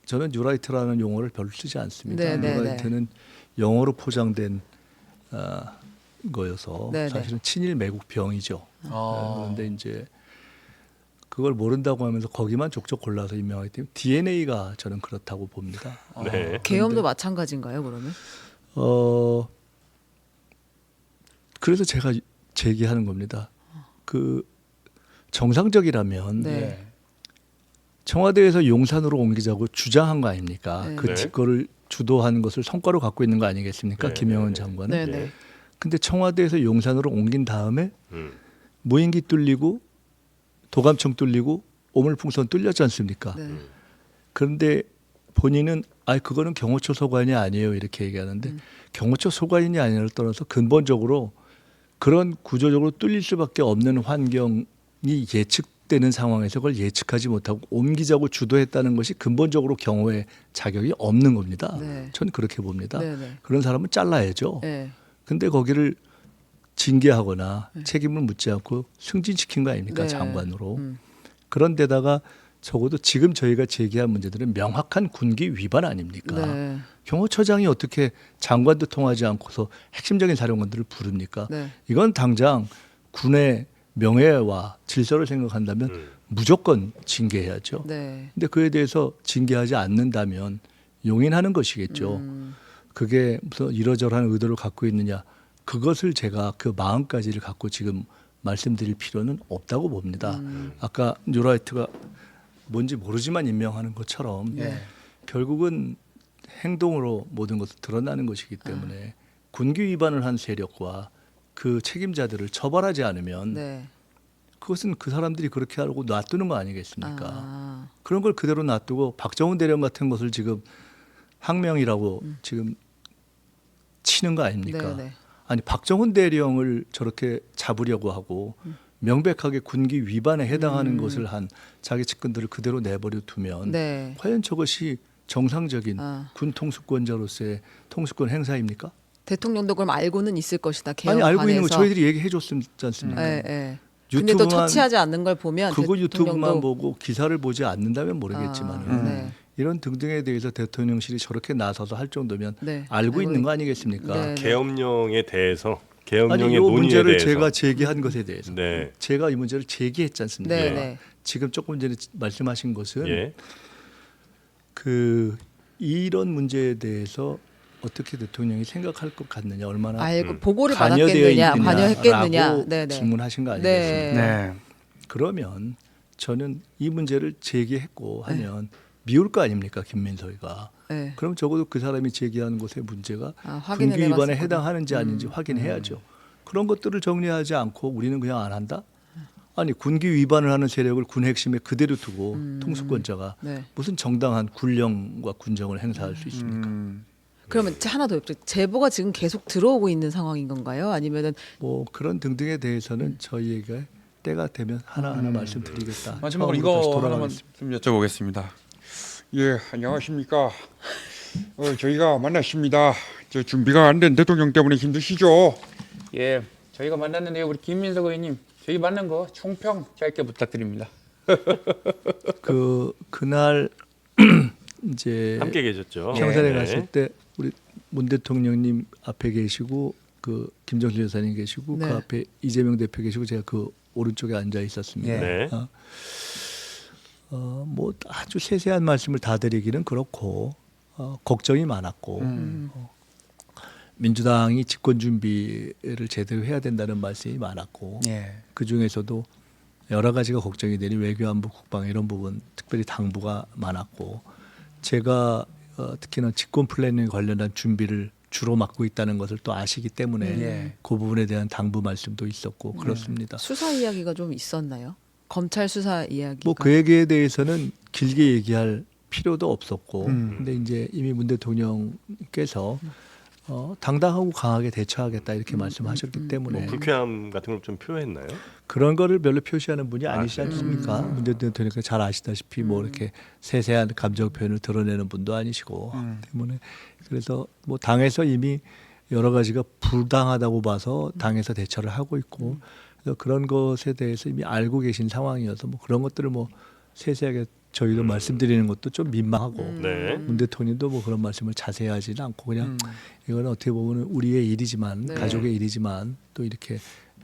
저는 뉴라이트라는 용어를 별로 쓰지 않습니다. 네, 네, 뉴라이트는 영어로 포장된 거여서 네, 네. 사실은 친일 매국 병이죠. 그런데 이제 그걸 모른다고 하면서 거기만 족족 골라서 임명하기 때문에 DNA가 저는 그렇다고 봅니다. 네. 계엄도 마찬가지인가요, 그러면? 그래서 제가 제기하는 겁니다. 그 정상적이라면 네. 청와대에서 용산으로 옮기자고 주장한 거 아닙니까? 네. 그 네. 그거를 주도한 것을 성과로 갖고 있는 거 아니겠습니까? 네, 김영원 네, 네. 장관은. 네, 예. 네. 근데 청와대에서 용산으로 옮긴 다음에 음. 무인기 뚫리고 도감청 뚫리고 오물풍선 뚫렸지 않습니까? 네. 그런데 본인은 그거는 경호처 소관이 아니에요 이렇게 얘기하는데 경호처 소관이 아니냐를 떠나서 근본적으로 그런 구조적으로 뚫릴 수밖에 없는 환경이 예측되는 상황에서 그걸 예측하지 못하고 옮기자고 주도했다는 것이 근본적으로 경호의 자격이 없는 겁니다. 네. 저는 그렇게 봅니다. 네, 네. 그런 사람은 잘라야죠. 네. 근데 거기를 징계하거나 책임을 묻지 않고 승진시킨 거 아닙니까? 네. 장관으로. 그런데다가 적어도 지금 저희가 제기한 문제들은 명확한 군기 위반 아닙니까? 네. 경호처장이 어떻게 장관도 통하지 않고서 핵심적인 사령관들을 부릅니까? 네. 이건 당장 군의 명예와 질서를 생각한다면 무조건 징계해야죠. 네. 근데 그에 대해서 징계하지 않는다면 용인하는 것이겠죠. 그게 무슨 이러저러한 의도를 갖고 있느냐. 그것을 제가 그 마음까지를 갖고 지금 말씀드릴 필요는 없다고 봅니다. 아까 뉴라이트가 뭔지 모르지만 임명하는 것처럼 결국은 행동으로 모든 것을 드러나는 것이기 때문에 군기 위반을 한 세력과 그 책임자들을 처벌하지 않으면 네. 그것은 그 사람들이 그렇게 하고 놔두는 거 아니겠습니까? 아. 그런 걸 그대로 놔두고 박정훈 대령 같은 것을 지금 항명이라고 지금 치는 거 아닙니까? 네, 네. 아니 박정훈 대령을 저렇게 잡으려고 하고 명백하게 군기 위반에 해당하는 것을 한 자기 측근들을 그대로 내버려 두면 네. 과연 저것이 정상적인 아. 군 통수권자로서의 통수권 행사입니까? 대통령도 그럼 알고는 있을 것이다. 아니 알고 있는 거 개혁안에서. 저희들이 얘기해 줬지 않습니까? 네, 네. 근데 또 처치하지 않는 걸 보면 그거 유튜브만 대통령도 보고 기사를 보지 않는다면 모르겠지만 네. 이런 등등에 대해서 대통령실이 저렇게 나서서 할 정도면 네. 알고 있는 거 아니겠습니까? 네. 계엄령에 대해서 아니 계엄령의 이 논의에 문제를 대해서 제가 제기한 것에 대해서 네. 제가 이 문제를 제기했지 않습니까? 네, 네. 지금 조금 전에 말씀하신 것은 예. 그 이런 문제에 대해서 어떻게 대통령이 생각할 것 같느냐, 얼마나 알고 보고를 관여되어 받았겠느냐, 있느냐라고 관여했겠느냐. 네, 네. 질문하신 거 아니겠습니까? 네. 네. 그러면 저는 이 문제를 제기했고 하면 미울 거 아닙니까, 김민석이가. 네. 그럼 적어도 그 사람이 제기하는 것의 문제가 확인을 군기 위반에 해봤을 해당하는지 아닌지 확인해야죠. 그런 것들을 정리하지 않고 우리는 그냥 안 한다? 아니 군기 위반을 하는 세력을 군 핵심에 그대로 두고 통수권자가 네. 무슨 정당한 군령과 군정을 행사할 수 있습니까? 그러면 하나 더 여쭤. 제보가 지금 계속 들어오고 있는 상황인 건가요? 아니면은 뭐 그런 등등에 대해서는 저희에게 때가 되면 하나하나 말씀드리겠다. 마지막으로 처음으로 다시 이거 하나만 돌아가겠습니다. 좀 여쭤보겠습니다. 예, 안녕하십니까. 저희가 만났습니다. 저 준비가 안 된 대통령 때문에 힘드시죠? 예, 저희가 만났는데요, 우리 김민석 의원님, 저희 만난 거 총평 짧게 부탁드립니다. 그날 이제 함께 계셨죠. 평산에 네. 갔을 때 우리 문 대통령님 앞에 계시고 그 김정실 여사님 계시고 네. 그 앞에 이재명 대표 계시고 제가 그 오른쪽에 앉아 있었습니다. 네. 뭐 아주 세세한 말씀을 다 드리기는 그렇고 걱정이 많았고 민주당이 집권 준비를 제대로 해야 된다는 말씀이 많았고 예. 그 중에서도 여러 가지가 걱정이 되니 외교안보 국방 이런 부분 특별히 당부가 많았고 제가 특히나 집권 플랜에 관련한 준비를 주로 맡고 있다는 것을 또 아시기 때문에 예. 그 부분에 대한 당부 말씀도 있었고 그렇습니다. 수사 이야기가 좀 있었나요? 검찰 수사 이야기가. 뭐 그 얘기에 대해서는 길게 얘기할 필요도 없었고 근데 이제 이미 문 대통령께서 당당하고 강하게 대처하겠다 이렇게 말씀하셨기 때문에 뭐 불쾌함 같은 걸 좀 표했나요? 그런 거를 별로 표시하는 분이 아니시지 않습니까? 문 대통령께서 잘 아시다시피 뭐 이렇게 세세한 감정 표현을 드러내는 분도 아니시고 때문에 그래서 뭐 당에서 이미 여러 가지가 부당하다고 봐서 당에서 대처를 하고 있고 그래서 그런 것에 대해서 이미 알고 계신 상황이어서 뭐 그런 것들을 뭐 세세하게 저희도 말씀드리는 것도 좀 민망하고 네. 문 대통령도 뭐 그런 말씀을 자세히 하지는 않고 그냥 이거는 어떻게 보면 우리의 일이지만 네. 가족의 일이지만 또 이렇게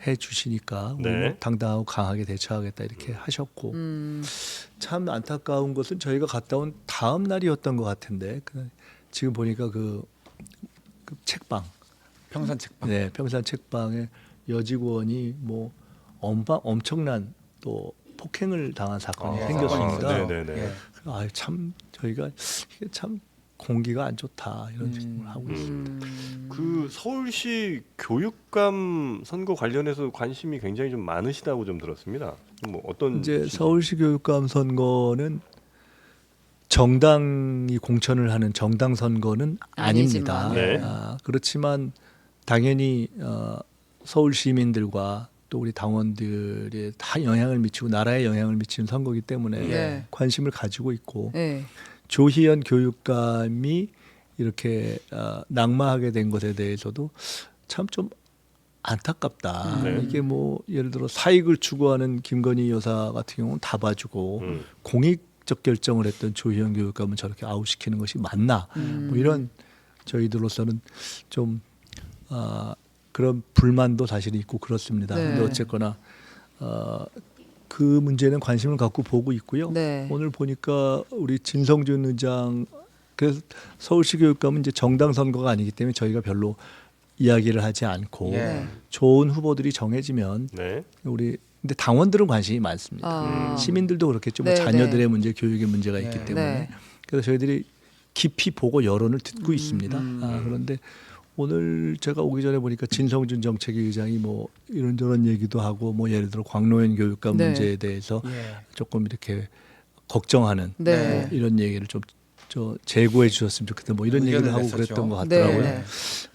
해 주시니까 네. 우리는 당당하고 강하게 대처하겠다 이렇게 하셨고 참 안타까운 것은 저희가 갔다 온 다음 날이었던 것 같은데 지금 보니까 그 책방 평산 책방. 네, 평산 책방에 여직원이 뭐 엄청난 또 폭행을 당한 사건이 생겼습니다. 네네네. 참 저희가 이게 참 공기가 안 좋다 이런 생각을 하고 있습니다. 그 서울시 교육감 선거 관련해서 관심이 굉장히 좀 많으시다고 좀 들었습니다. 뭐 어떤 이제 서울시 교육감 선거는 정당이 공천을 하는 정당 선거는 아닙니다. 네. 그렇지만 당연히 서울 시민들과 또 우리 당원들에 다 영향을 미치고 나라에 영향을 미치는 선거이기 때문에 네. 관심을 가지고 있고 네. 조희연 교육감이 이렇게 낙마하게 된 것에 대해서도 참 좀 안타깝다. 네. 이게 뭐 예를 들어 사익을 추구하는 김건희 여사 같은 경우는 다 봐주고 공익적 결정을 했던 조희연 교육감은 저렇게 아웃시키는 것이 맞나? 뭐 이런 저희들로서는 좀 그런 불만도 사실 있고 그렇습니다. 네. 근데 어쨌거나 그 문제는 관심을 갖고 보고 있고요. 네. 오늘 보니까 우리 진성준 의장 그래서 서울시 교육감은 이제 정당 선거가 아니기 때문에 저희가 별로 이야기를 하지 않고 예. 좋은 후보들이 정해지면 네. 우리 근데 당원들은 관심이 많습니다. 시민들도 그렇겠죠. 뭐 네, 자녀들의 네. 문제, 교육의 문제가 있기 네. 때문에 네. 그래서 저희들이 깊이 보고 여론을 듣고 있습니다. 그런데 오늘 제가 오기 전에 보니까 진성준 정책위 의장이 뭐 이런저런 얘기도 하고 뭐 예를 들어 광노현 교육감 네. 문제에 대해서 예. 조금 이렇게 걱정하는 네. 뭐 이런 얘기를 좀 제고해 주셨으면 좋겠다 뭐 이런 얘기를 의견을 하고 냈었죠. 그랬던 것 네. 같더라고요. 네.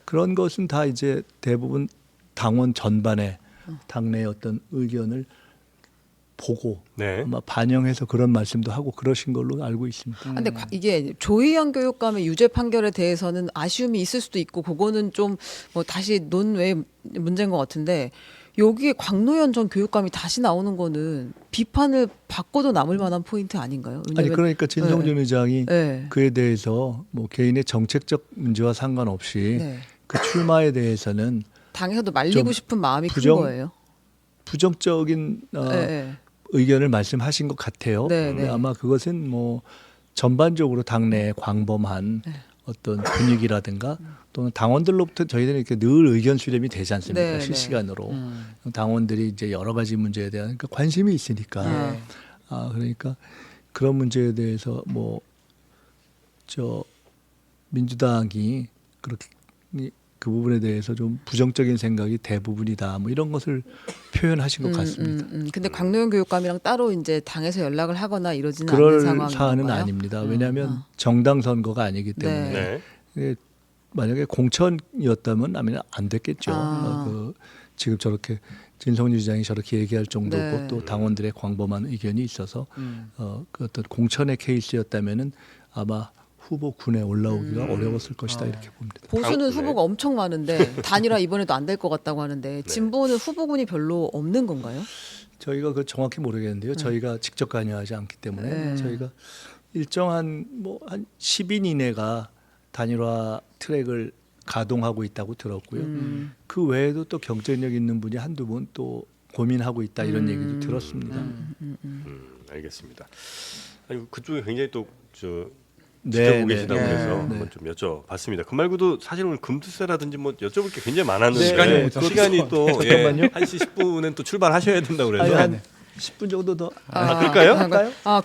그런 것은 다 이제 대부분 당원 전반에 당내의 어떤 의견을 보고 네. 아마 반영해서 그런 말씀도 하고 그러신 걸로 알고 있습니다. 근데 이게 조희연 교육감의 유죄 판결에 대해서는 아쉬움이 있을 수도 있고 그거는 좀 뭐 다시 논외의 문제인 것 같은데 여기에 광노현 전 교육감이 다시 나오는 거는 비판을 받고도 남을 만한 포인트 아닌가요? 아니 그러니까 진성준 의장이 네. 그에 대해서 뭐 개인의 정책적 문제와 상관없이 네. 그 출마에 대해서는 당에서도 말리고 좀 싶은 마음이 큰 부정- 거예요. 부정적인 네, 네. 의견을 말씀하신 것 같아요. 네, 근데 네. 아마 그것은 뭐 전반적으로 당내에 광범한 네. 어떤 분위기라든가 또는 당원들로부터 저희들은 이렇게 늘 의견 수렴이 되지 않습니까? 네, 네. 실시간으로 당원들이 이제 여러 가지 문제에 대한 그러니까 관심이 있으니까 네. 그러니까 그런 문제에 대해서 뭐 저 민주당이 그렇게 그 부분에 대해서 좀 부정적인 생각이 대부분이다. 뭐 이런 것을 표현하신 것 같습니다. 근데 광노현 교육감이랑 따로 이제 당에서 연락을 하거나 이러지는 않는 그럴 상황인 사안은 건가요? 아닙니다. 왜냐하면 정당 선거가 아니기 때문에 네. 만약에 공천이었다면 아마 안 됐겠죠. 지금 저렇게 진성준 의장이 저렇게 얘기할 정도고 네. 또 당원들의 광범한 의견이 있어서 그 어떤 공천의 케이스였다면은 아마 후보군에 올라오기가 어려웠을 것이다 이렇게 봅니다. 보수는 네. 후보가 엄청 많은데 단일화 이번에도 안 될 것 같다고 하는데 진보는 후보군이 별로 없는 건가요? 저희가 그 정확히 모르겠는데요. 저희가 직접 관여하지 않기 때문에 네. 저희가 일정한 뭐 한 10인 이내가 단일화 트랙을 가동하고 있다고 들었고요. 그 외에도 또 경쟁력 있는 분이 한두 분 또 고민하고 있다 이런 얘기도 들었습니다. 알겠습니다. 아니 그쪽에 굉장히 또저 네, 지켜보고 네, 계시다고 네. 해서 네. 한번 좀 여쭤봤습니다. 그 말고도 사실 오늘 금투세라든지 뭐 여쭤볼 게 굉장히 많았는데 네, 시간이 네, 없어서. 시간이 또 잠깐만요. 1시 10분엔 또 출발하셔야 된다고 아니, 그래서 한 10분 정도 더. 그럴까요?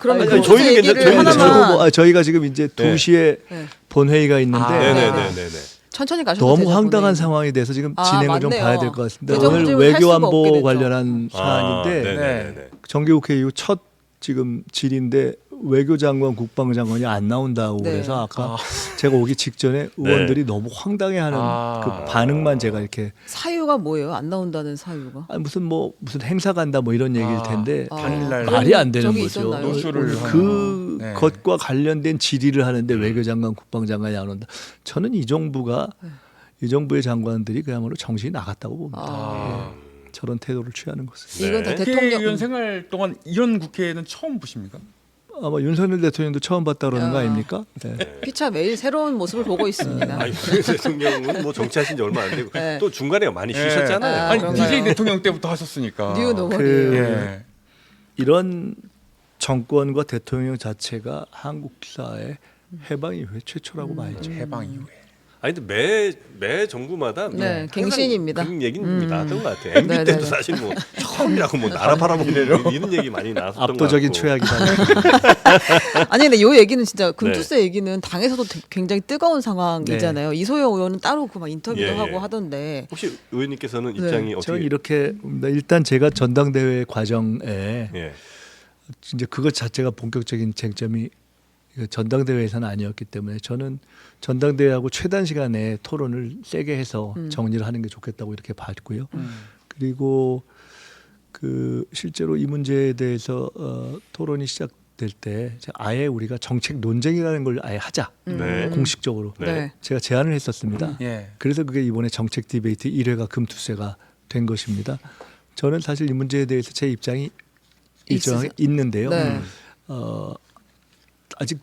그러면 아니, 그 저희는 얘기를 저희는 하나만 저희가 지금 이제 2시에 네. 본회의가 있는데 네네네네. 천천히 가셔도 너무 되죠, 황당한 본회의. 상황이 돼서 지금 진행을 좀 맞네요. 봐야 될 것 같습니다. 그 오늘 정도는 할 외교 수가 안보 없게 됐죠. 관련한 사안인데 네네네. 정기국회 이후 첫 지금 질인데 외교장관, 국방장관이 안 나온다고 네. 그래서 아까 제가 오기 직전에 의원들이 너무 황당해하는 그 반응만 제가 이렇게 사유가 뭐예요? 안 나온다는 사유가? 무슨 행사 간다 뭐 이런 얘기일 텐데 당일날 말이 안 되는 적이 거죠. 있었나요? 노쇼를 그 하는. 네. 것과 관련된 질의를 하는데 외교장관, 국방장관이 안 온다. 저는 이 정부가 이 정부의 장관들이 그야말로 정신이 나갔다고 봅니다. 저런 태도를 취하는 것은. 이건 다 네. 대통령 국회의원 생활 동안 이런 국회는 처음 보십니까? 아마 윤석열 대통령도 처음 봤다 그러는 거 아닙니까? 네. 피차 매일 새로운 모습을 보고 있습니다. 아니 윤 대통령은 뭐 정치하신 지 얼마 안 되고 네. 또 중간에 많이 예. 쉬셨잖아요. 아, 아니 그런가요? DJ 대통령 때부터 하셨으니까. 뉴 노멀이에요. 그 예. 이런 정권과 대통령 자체가 한국사의 해방 이후에 최초라고 봐야죠. 해방 이후에. 아니 근데 매 정부마다 네, 항상 갱신입니다. 그런 얘기는 나왔던 것 같아요. MB 네, 때도 네, 네. 사실 뭐 처음이라고 뭐 나라 팔아먹는 뭐 이런 얘기 많이 나왔던 것 같고. 압도적인 최악이다. 아니 근데 요 얘기는 진짜 금투세 네. 얘기는 당에서도 굉장히 뜨거운 상황이잖아요. 이소영 의원은 따로 그 막 인터뷰도 예, 예. 하고 하던데. 혹시 의원님께서는 네. 입장이 어떻게? 저는 이렇게 봅니다. 일단 제가 전당대회 과정에 예. 이제 그것 자체가 본격적인 쟁점이 전당대회에서는 아니었기 때문에 저는 전당대회하고 최단 시간에 토론을 세게 해서 정리를 하는 게 좋겠다고 이렇게 봤고요. 그리고 그 실제로 이 문제에 대해서 토론이 시작될 때 아예 우리가 정책 논쟁이라는 걸 아예 하자. 네. 공식적으로 네. 네. 제가 제안을 했었습니다. 예. 그래서 그게 이번에 정책 디베이트 1회가 금투세가 된 것입니다. 저는 사실 이 문제에 대해서 제 입장이 일정하게 있으세요? 있는데요. 네. 아직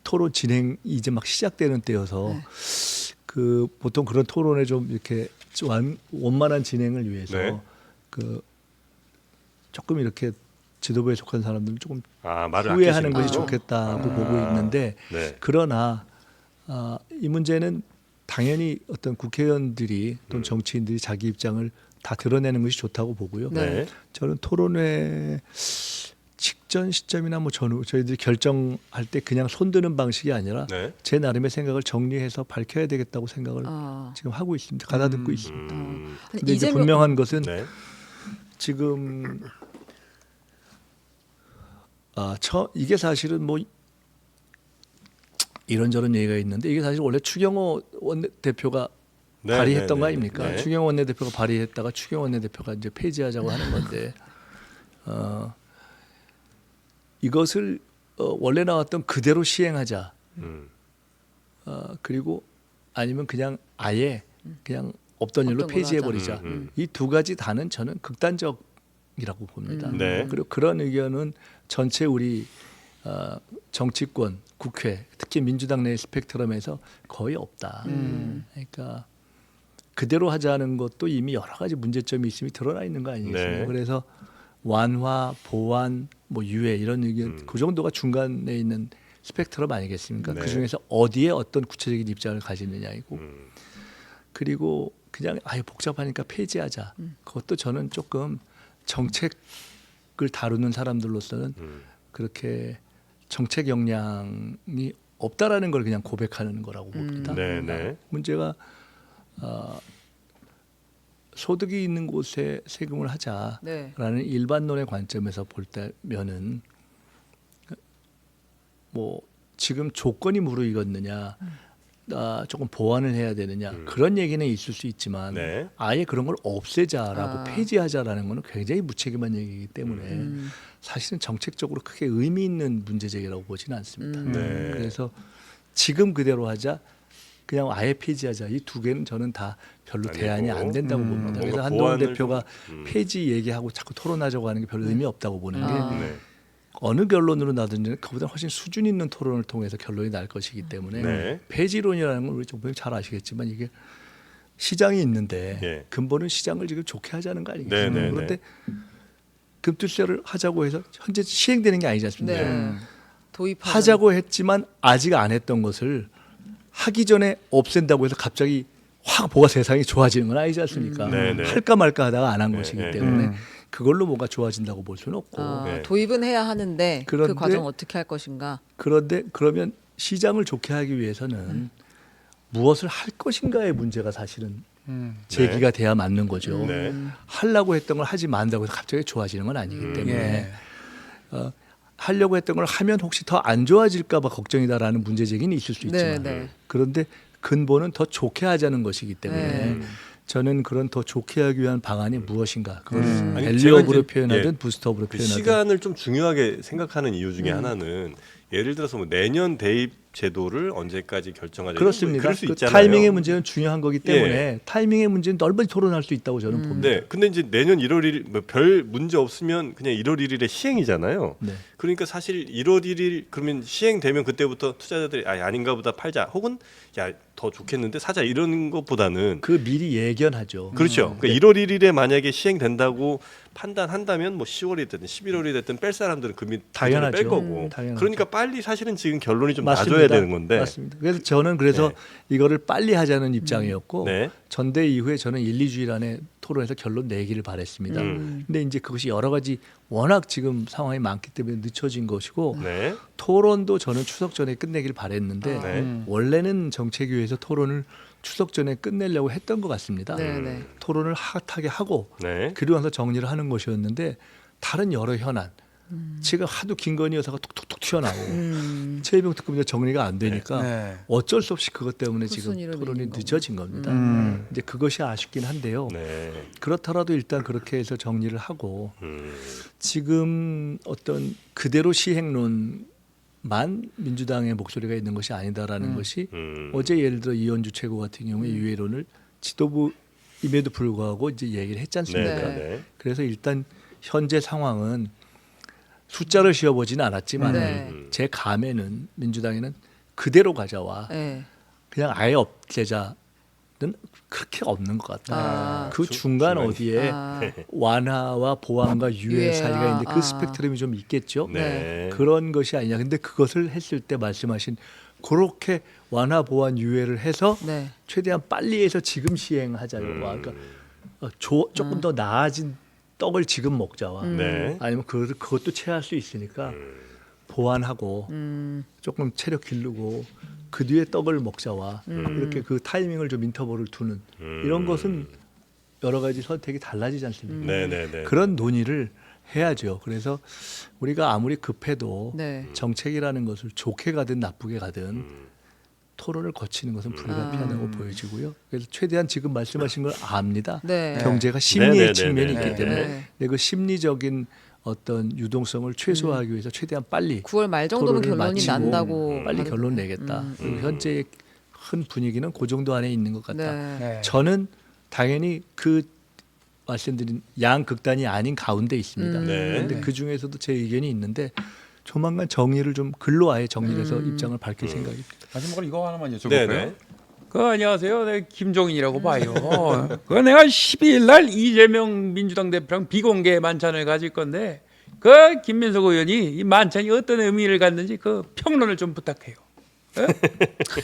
토론 진행이 이제 막 시작되는 때여서 네. 그 보통 그런 토론에 좀 이렇게 원만한 진행을 위해서 네. 그 조금 이렇게 지도부에 속한 사람들은 조금 말을 후회하는 아끼시는 것이 거죠? 좋겠다고 보고 있는데 네. 그러나 이 문제는 당연히 어떤 국회의원들이 또는 정치인들이 자기 입장을 다 드러내는 것이 좋다고 보고요. 네. 저는 토론회 직전 시점이나 뭐 저희들이 결정할 때 그냥 손드는 방식이 아니라 네. 제 나름의 생각을 정리해서 밝혀야 되겠다고 생각을 지금 하고 있습니다. 가다듬고 있습니다. 근데 이제 분명한 것은 네. 지금 이게 사실은 뭐 이런저런 얘기가 있는데 이게 사실 원래 추경호 원내대표가 네, 발의했던 네, 거 네. 아닙니까? 네. 추경호 원내대표가 발의했다가 추경호 원내대표가 이제 폐지하자고 하는 건데 이것을 원래 나왔던 그대로 시행하자. 그리고 아니면 그냥 아예 그냥 없던 일로 없던 걸로 폐지해 하자. 버리자. 이 두 가지 다는 저는 극단적이라고 봅니다. 네. 그리고 그런 의견은 전체 우리 정치권, 국회, 특히 민주당 내 스펙트럼에서 거의 없다. 그러니까 그대로 하자는 것도 이미 여러 가지 문제점이 있음이 드러나 있는 거 아니겠습니까? 네. 그래서 완화, 보완, 뭐 유예 이런 의견 그 정도가 중간에 있는 스펙트럼 아니겠습니까? 네. 그 중에서 어디에 어떤 구체적인 입장을 가지느냐이고 그리고 그냥 아예 복잡하니까 폐지하자. 그것도 저는 조금 정책을 다루는 사람들로서는 그렇게 정책 역량이 없다라는 걸 그냥 고백하는 거라고 봅니다. 네, 네. 문제가 소득이 있는 곳에 세금을 하자라는 네. 일반론의 관점에서 볼 때면은 뭐 지금 조건이 무르익었느냐, 조금 보완을 해야 되느냐 그런 얘기는 있을 수 있지만 네. 아예 그런 걸 없애자라고 폐지하자라는 거는 굉장히 무책임한 얘기이기 때문에 사실은 정책적으로 크게 의미 있는 문제제기라고 보지는 않습니다. 네. 그래서 지금 그대로 하자, 그냥 아예 폐지하자 이 두 개는 저는 다 별로 아니고. 대안이 안 된다고 봅니다. 그래서 뭔가 한동훈 보완을 대표가 좀, 폐지 얘기하고 자꾸 토론하자고 하는 게 별로 의미 없다고 보는 게 네. 어느 결론으로 나든지 그보다 훨씬 수준 있는 토론을 통해서 결론이 날 것이기 때문에 네. 폐지론이라는 건 우리 정부님 잘 아시겠지만 이게 시장이 있는데 예. 근본은 시장을 지금 좋게 하자는 거 아니겠습니까? 네, 네, 네. 그런데 금투세를 하자고 해서 현재 시행되는 게 아니지 않습니까? 네. 도입하는 하자고 했지만 아직 안 했던 것을 하기 전에 없앤다고 해서 갑자기 확 뭐가 세상이 좋아지는 건 아니지 않습니까? 네, 네. 할까 말까 하다가 안 한 네, 것이기 네, 때문에 그걸로 뭐가 좋아진다고 볼 수는 없고 네. 도입은 해야 하는데 그 그런데 과정 어떻게 할 것인가? 그런데 그러면 시장을 좋게 하기 위해서는 무엇을 할 것인가의 문제가 사실은 제기가 돼야 맞는 거죠. 네. 하려고 했던 걸 하지 말다고 해서 갑자기 좋아지는 건 아니기 때문에 예. 하려고 했던 걸 하면 혹시 더 안 좋아질까 봐 걱정이다라는 문제 제기는 있을 수 네, 있지만 네. 그런데 근본은 더 좋게 하자는 것이기 때문에 네. 저는 그런 더 좋게 하기 위한 방안이 무엇인가 그걸 아니, 밸류업으로 제가 이제, 표현하든 예. 부스트업으로 그 표현하든 시간을 좀 중요하게 생각하는 이유 중에 하나는 예를 들어서 뭐 내년 대입 제도를 언제까지 결정하자 그렇습니다. 그럴 수 그 있잖아요. 타이밍의 문제는 중요한 거기 때문에 예. 타이밍의 문제는 넓은이 토론할 수 있다고 저는 봅니다. 네, 근데 이제 내년 1월 1일 뭐 별 문제 없으면 그냥 1월 1일에 시행이잖아요. 네. 그러니까 사실 1월 1일 그러면 시행되면 그때부터 투자자들이 아닌가 보다 팔자 혹은 야 더 좋겠는데 사자 이런 것보다는 그 미리 예견하죠. 그렇죠. 그러니까 1월 1일에 만약에 시행된다고 판단한다면 뭐 10월이 됐든 11월이 됐든 뺄 사람들은 그 밑 당연하죠. 뺄 거고. 당연하죠. 그러니까 빨리 사실은 지금 결론이 좀 맞습니다. 나줘야 되는 건데. 맞습니다. 그래서 저는 그래서 이거를 빨리 하자는 입장이었고 네. 전대 이후에 저는 1, 2주일 안에 토론해서 결론 내기를 바랬습니다. 근데 이제 그것이 여러 가지 워낙 지금 상황이 많기 때문에 늦춰진 것이고 네. 토론도 저는 추석 전에 끝내길 바랬는데 네. 원래는 정책위에서 토론을 추석 전에 끝내려고 했던 것 같습니다. 네, 네. 토론을 핫하게 하고 네. 그리고 나서 정리를 하는 것이었는데 다른 여러 현안 지금 하도 김건희 여사가 툭툭툭 튀어나오고 최혜병 특검이 정리가 안 되니까 네. 어쩔 수 없이 그것 때문에 무슨 지금 일은 토론이 있는 늦어진 겁니다. 이제 그것이 아쉽긴 한데요. 네. 그렇더라도 일단 그렇게 해서 정리를 하고 음. 지금 어떤 그대로 시행론만 민주당의 목소리가 있는 것이 아니다라는 것이 어제 예를 들어 이현주 최고 같은 경우에 유예론을 지도부 임에도 불구하고 이제 얘기를 했지 않습니까? 네. 그래서 일단 현재 상황은 숫자를 씌워보지는 않았지만 네. 제 감에는 민주당에는 그대로 가져와 네. 그냥 아예 없애자는 그렇게 없는 것 같다. 아. 그 중간 중간이. 어디에 아. 완화와 보완과 유예 유예와, 사이가 있는데 그 아. 스펙트럼이 좀 있겠죠. 네. 그런 것이 아니냐. 근데 그것을 했을 때 말씀하신 그렇게 완화 보완 유예를 해서 네. 최대한 빨리 해서 지금 시행하자고. 그러니까 조금 더 나아진 떡을 지금 먹자와 네. 아니면 그것도 체할 수 있으니까 보완하고 조금 체력 기르고 그 뒤에 떡을 먹자와 이렇게 그 타이밍을 좀 인터벌을 두는 이런 것은 여러 가지 선택이 달라지지 않습니까? 네. 그런 논의를 해야죠. 그래서 우리가 아무리 급해도 네. 정책이라는 것을 좋게 가든 나쁘게 가든 토론을 거치는 것은 불가피하다고 보여지고요. 그래서 최대한 지금 말씀하신 걸 압니다. 네. 경제가 심리의 네, 네, 측면이 네, 네, 있기 때문에 네. 근데 그 심리적인 어떤 유동성을 최소화하기 위해서 최대한 빨리 9월 말 정도면 토론을 결론이 마치고 난다고 빨리 하는데. 결론 내겠다. 그리고 현재의 큰 분위기는 그 정도 안에 있는 것 같다. 네. 네. 저는 당연히 그 말씀드린 양극단이 아닌 가운데 있습니다. 네. 그런데 그 중에서도 제 의견이 있는데 조만간 정리를 좀 글로 아예 정리해서 입장을 밝힐 생각입니다. 마지막으로 이거 하나만 여쭤볼까요? 네네. 안녕하세요. 네, 김종인이라고 봐요. 내가 12일 날 이재명 민주당 대표랑 비공개 만찬을 가질 건데 그 김민석 의원이 이 만찬이 어떤 의미를 갖는지 그 평론을 좀 부탁해요.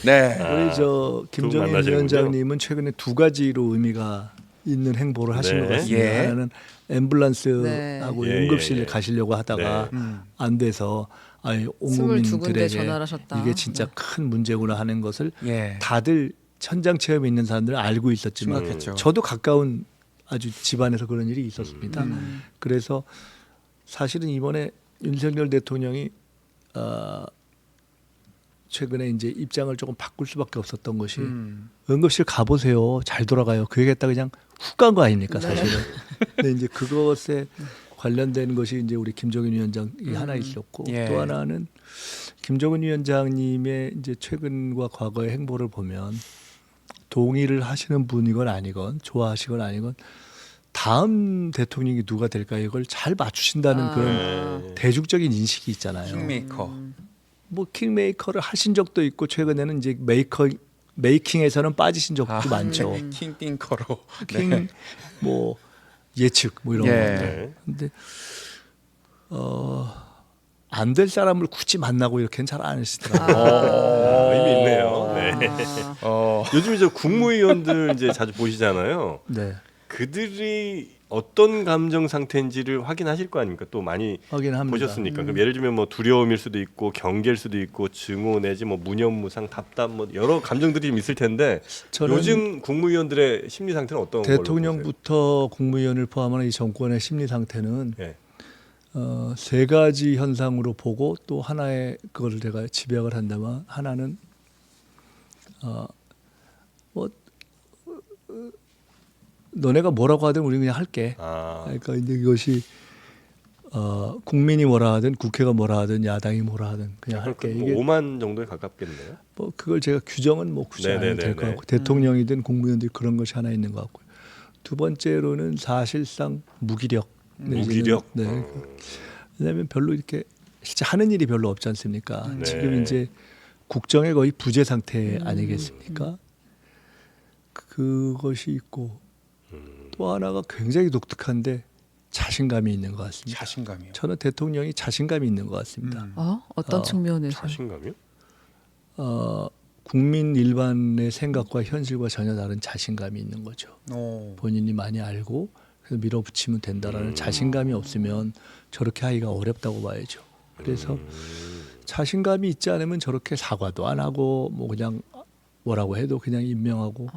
네. 우리 저 김정인 만나시는군요. 위원장님은 최근에 두 가지로 의미가 있는 행보를 하신 네. 것 같습니다. 예. 하나는 앰뷸런스하고 네. 응급실 예. 가시려고 하다가 안 돼서 온 22군데 국민들에게 전화를 하셨다. 이게 진짜 네. 큰 문제구나 하는 것을 예. 다들 현장 체험에 있는 사람들은 알고 있었지만 심각했죠. 저도 가까운 아주 집안에서 그런 일이 있었습니다. 그래서 사실은 이번에 윤석열 대통령이 최근에 이제 입장을 조금 바꿀 수밖에 없었던 것이 응급실 가보세요. 잘 돌아가요. 그 얘기했다 그냥 훅 간 거 아닙니까 사실은. 근데 이제 그것에 관련된 것이 이제 우리 김정인 위원장이 하나 있었고 예. 또 하나는 김정은 위원장님의 이제 최근과 과거의 행보를 보면 동의를 하시는 분이건 아니건 좋아하시건 아니건 다음 대통령이 누가 될까 이걸 잘 맞추신다는 그런 대중적인 인식이 있잖아요. 킹메이커. 뭐 킹메이커를 하신 적도 있고 최근에는 이제 메이킹에서는 빠지신 적도 많죠. 킹띵커로. 킹 뭐 예측 뭐 이런 예. 거. 네. 근데 안 될 사람을 굳이 만나고 이렇게는 잘 안 하시더라고요. 의미 있네요. 네. 어. 요즘 이제 국무위원들 이제 자주 보시잖아요. 네. 그들이 어떤 감정 상태인지를 확인하실 거 아닙니까? 또 많이 확인합니다. 보셨으니까. 그럼 예를 들면 뭐 두려움일 수도 있고 경계일 수도 있고 증오 내지 뭐 무념무상 답답 뭐 여러 감정들이 좀 있을 텐데 저는 요즘 국무위원들의 심리 상태는 어떤 걸로 보세요? 대통령부터 국무위원을 포함하는 이 정권의 심리 상태는 예. 세 가지 현상으로 보고 또 하나의 그거를 제가 집약을 한다면 하나는 뭐 너네가 뭐라고 하든 우리 그냥 할게. 그러니까 이제 이것이 국민이 뭐라 하든 국회가 뭐라 하든 야당이 뭐라 하든 그냥 할게. 뭐 이게 5만 정도에 가깝겠네요. 뭐 그걸 제가 규정은 뭐 굳이 안 해도 될 것 같고 대통령이든 국무위원들이 그런 것이 하나 있는 것 같고요. 두 번째로는 사실상 무기력. 무기력. 네. 왜냐하면 별로 이렇게 진짜 하는 일이 별로 없지 않습니까? 네. 지금 이제 국정의 거의 부재 상태 아니겠습니까? 그것이 있고 또 하나가 굉장히 독특한데 자신감이 있는 것 같습니다. 자신감이요. 저는 대통령이 자신감이 있는 것 같습니다. 어떤 측면에서? 자신감이요? 국민 일반의 생각과 현실과 전혀 다른 자신감이 있는 거죠. 오. 본인이 많이 알고 그래서 밀어붙이면 된다라는 자신감이 없으면 저렇게 하기가 어렵다고 봐야죠. 그래서 자신감이 있지 않으면 저렇게 사과도 안 하고 뭐 그냥 뭐라고 해도 그냥 임명하고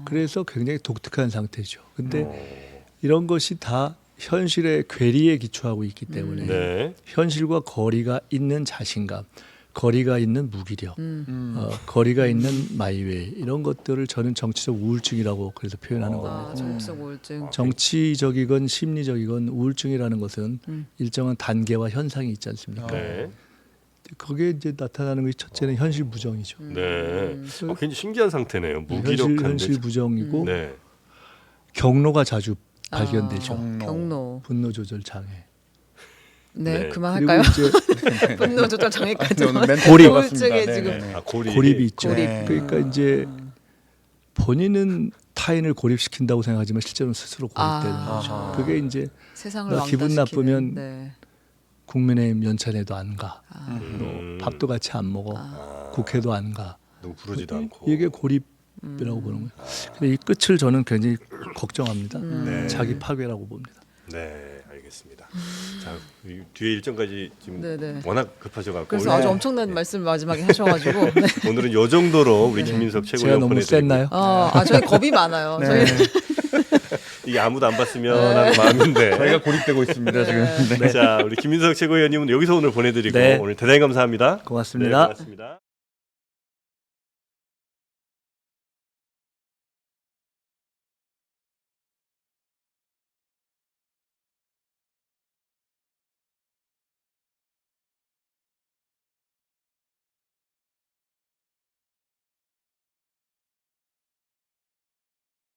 그래서 굉장히 독특한 상태죠. 근데 이런 것이 다 현실의 괴리에 기초하고 있기 때문에 네. 현실과 거리가 있는 자신감, 거리가 있는 무기력, 거리가 있는 마이웨이 이런 것들을 저는 정치적 우울증이라고 그래서 표현하는 겁니다. 정치적 우울증. 정치적이건 심리적이건 우울증이라는 것은 일정한 단계와 현상이 있지 않습니까? 네. 거기에 이제 나타나는 것이 첫째는 현실 부정이죠. 네. 굉장히 신기한 상태네요. 무기력한데. 현실 부정이고 네. 경로가 자주 발견되죠. 경로. 분노 조절 장애. 네, 네. 그만할까요? 그리고 이제 분노 조절 장애까지. 오늘 멘트 고립. 해봤습니다. 우울증에 네, 지금. 네, 네. 아, 고립. 고립이 있죠. 고립. 그러니까 이제 본인은 타인을 고립시킨다고 생각하지만 실제로는 스스로 고립되는 아. 거죠. 아하. 그게 이제 세상을 나 기분 왕따시키는, 나쁘면 네. 국민의힘 연찬회도 안 가. 음. 또 밥도 같이 안 먹어. 국회도 안 가. 누구 부르지도 않고. 이게 고립이라고 보는 거예요. 근데 이 끝을 저는 굉장히 걱정합니다. 네. 자기 파괴라고 봅니다. 네, 알겠습니다. 자, 이 뒤에 일정까지 지금 네네. 워낙 급하셔갖고 그래서 아주 엄청난 말씀 마지막에 하셔가지고. 네. 오늘은 요 정도로 우리 김민석 제가 최고위원 너무 보내드리고 셌나요? 저희 겁이 많아요. 네. 저희 이게 아무도 안 봤으면 하는 마음인데. 저희가 고립되고 있습니다 지금. 네. 자, 우리 김민석 최고위원님은 여기서 오늘 보내드리고 네. 오늘 대단히 감사합니다. 고맙습니다. 네, 고맙습니다.